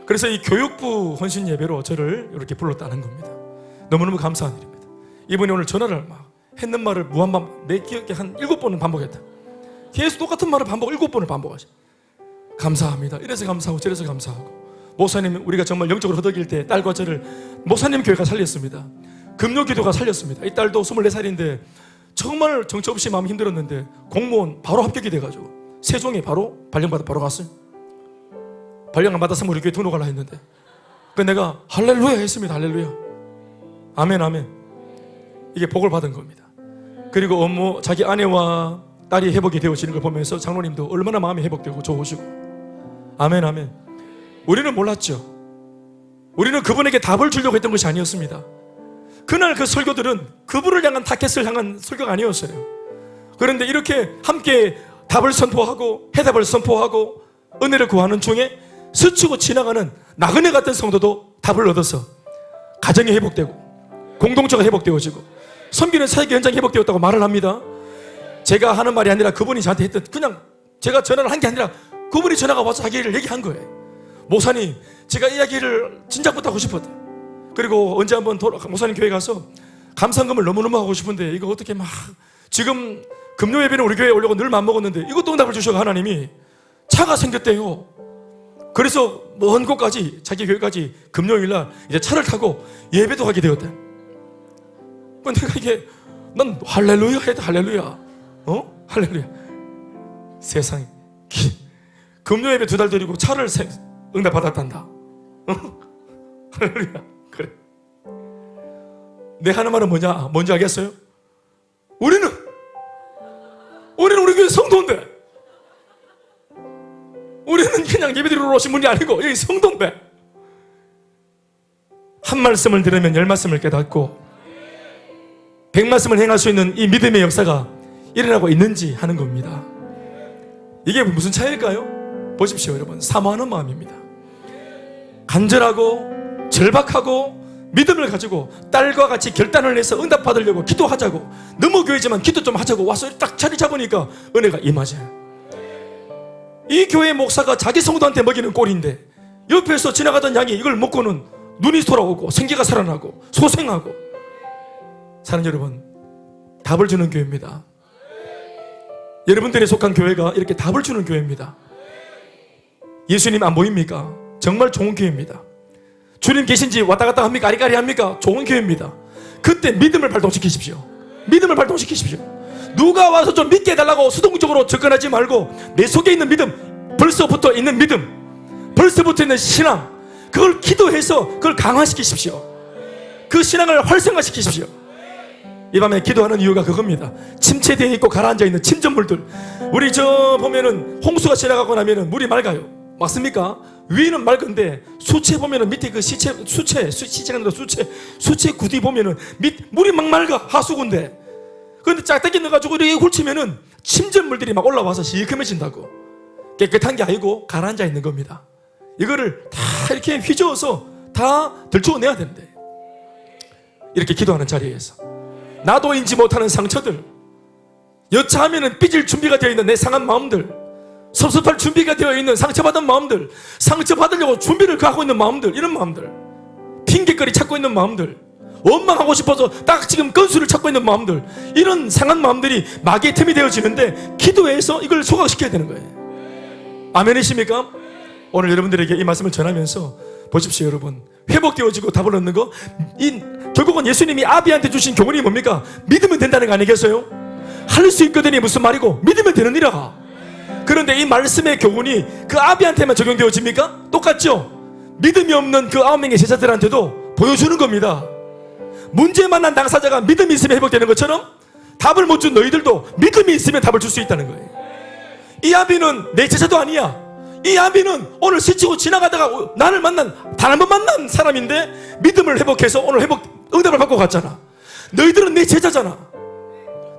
그래서 이 교육부 헌신 예배로 저를 이렇게 불렀다는 겁니다. 너무너무 감사한 일입니다. 이분이 오늘 전화를 막 했는 말을 무한반복 내 기억에 한 7번은 반복했다. 계속 똑같은 말을 7번을 반복하셔. 감사합니다. 이래서 감사하고 저래서 감사하고 목사님 우리가 정말 영적으로 허덕일 때 딸과 저를 목사님 교회가 살렸습니다. 금요기도가 살렸습니다. 이 딸도 24살인데 정말 정처 없이 마음이 힘들었는데 공무원 바로 합격이 돼가지고 세종에 바로 발령받아 바로 갔어요. 발령 안 받았으면 우리 교회 등록하려 했는데 그 내가 할렐루야 했습니다. 할렐루야 아멘 아멘. 이게 복을 받은 겁니다. 그리고 자기 아내와 딸이 회복이 되어지는 걸 보면서 장로님도 얼마나 마음이 회복되고 좋으시고 아멘 아멘. 우리는 몰랐죠. 우리는 그분에게 답을 주려고 했던 것이 아니었습니다. 그날 그 설교들은 그분을 향한 타켓을 향한 설교가 아니었어요. 그런데 이렇게 함께 답을 선포하고 해답을 선포하고 은혜를 구하는 중에 스치고 지나가는 나그네 같은 성도도 답을 얻어서 가정이 회복되고 공동체가 회복되어지고 섬기는 사역의 현장이 회복되었다고 말을 합니다. 제가 하는 말이 아니라 그분이 저한테 했던 그냥 제가 전화를 한 게 아니라 그분이 전화가 와서 자기를 얘기한 거예요. 목사님 제가 이야기를 진작부터 하고 싶었다. 그리고 언제 한번 목사님 교회 가서 감상금을 너무너무 하고 싶은데 이거 어떻게 막 지금 금요 예배는 우리 교회에 오려고 늘 맘먹었는데 이것도 응답을 주셔서 하나님이 차가 생겼대요. 그래서 먼 곳까지 자기 교회까지 금요일날 이제 차를 타고 예배도 가게 되었대. 내가 이게 난 할렐루야 해도 할렐루야, 할렐루야. 세상에 금요 예배 2달 드리고 차를 응답 받았단다. 할렐루야. 그래. 내 하는 말은 뭔지 알겠어요? 우리는 우리 교회 성도인데, 우리는 그냥 예배드리러 오신 분이 아니고 여기 성도인데, 한 말씀을 들으면 10말씀을 깨닫고 100말씀을 행할 수 있는 이 믿음의 역사가 일어나고 있는지 하는 겁니다. 이게 무슨 차이일까요? 보십시오 여러분, 사모하는 마음입니다. 간절하고 절박하고 믿음을 가지고 딸과 같이 결단을 해서 응답 받으려고 기도하자고, 너무 교회지만 기도 좀 하자고 와서 딱 자리 잡으니까 은혜가 임하잖아요. 이 교회 목사가 자기 성도한테 먹이는 꼴인데 옆에서 지나가던 양이 이걸 먹고는 눈이 돌아오고 생기가 살아나고 소생하고. 사랑하는 여러분, 답을 주는 교회입니다. 여러분들이 속한 교회가 이렇게 답을 주는 교회입니다. 예수님 안 보입니까? 정말 좋은 교회입니다. 주님 계신지 왔다 갔다 합니까? 아리까리 합니까? 좋은 교회입니다. 그때 믿음을 발동시키십시오. 믿음을 발동시키십시오. 누가 와서 좀 믿게 해달라고 수동적으로 접근하지 말고 내 속에 있는 믿음, 벌써부터 있는 믿음, 벌써부터 있는 신앙, 그걸 기도해서 그걸 강화시키십시오. 그 신앙을 활성화시키십시오. 이 밤에 기도하는 이유가 그겁니다. 침체되어 있고 가라앉아 있는 침전물들, 우리 저 보면은 홍수가 지나가고 나면은 물이 맑아요. 맞습니까? 위는 맑은데 수채 보면은 밑에 그 시체가 아니라 수채 구디 보면은 물이 막 맑아, 하수구인데. 그런데 짝대기 넣어가지고 이렇게 훑치면은 침전물들이 막 올라와서 시커매진다고. 깨끗한 게 아니고 가라앉아 있는 겁니다. 이거를 다 이렇게 휘저어서 다 들추어내야 되는데, 이렇게 기도하는 자리에서 나도 인지 못하는 상처들, 여차하면은 삐질 준비가 되어 있는 내 상한 마음들, 섭섭할 준비가 되어 있는 상처받은 마음들, 상처받으려고 준비를 하고 있는 마음들, 이런 마음들, 핑계거리 찾고 있는 마음들, 원망하고 싶어서 딱 지금 건수를 찾고 있는 마음들, 이런 상한 마음들이 마귀의 틈이 되어지는데 기도해서 이걸 소각시켜야 되는 거예요. 아멘이십니까? 오늘 여러분들에게 이 말씀을 전하면서 보십시오. 여러분, 회복되어지고 답을 얻는 거, 결국은 예수님이 아비한테 주신 교훈이 뭡니까? 믿으면 된다는 거 아니겠어요? 할 수 있거든이 무슨 말이고, 믿으면 되느니라. 그런데 이 말씀의 교훈이 그 아비한테만 적용되어집니까? 똑같죠? 믿음이 없는 그 9명의 제자들한테도 보여주는 겁니다. 문제 만난 당사자가 믿음이 있으면 회복되는 것처럼 답을 못 준 너희들도 믿음이 있으면 답을 줄 수 있다는 거예요. 이 아비는 내 제자도 아니야. 이 아비는 오늘 스치고 지나가다가 나를 단 한 번 만난 사람인데 믿음을 회복해서 오늘 응답을 받고 갔잖아. 너희들은 내 제자잖아.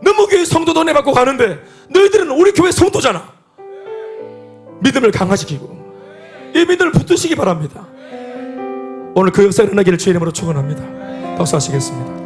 너무 교회 성도도 은혜 받고 가는데 너희들은 우리 교회 성도잖아. 믿음을 강화시키고 이 믿음을 붙드시기 바랍니다. 오늘 그 역사 일어나기를 주의 이름으로 축원합니다. 박수하시겠습니다.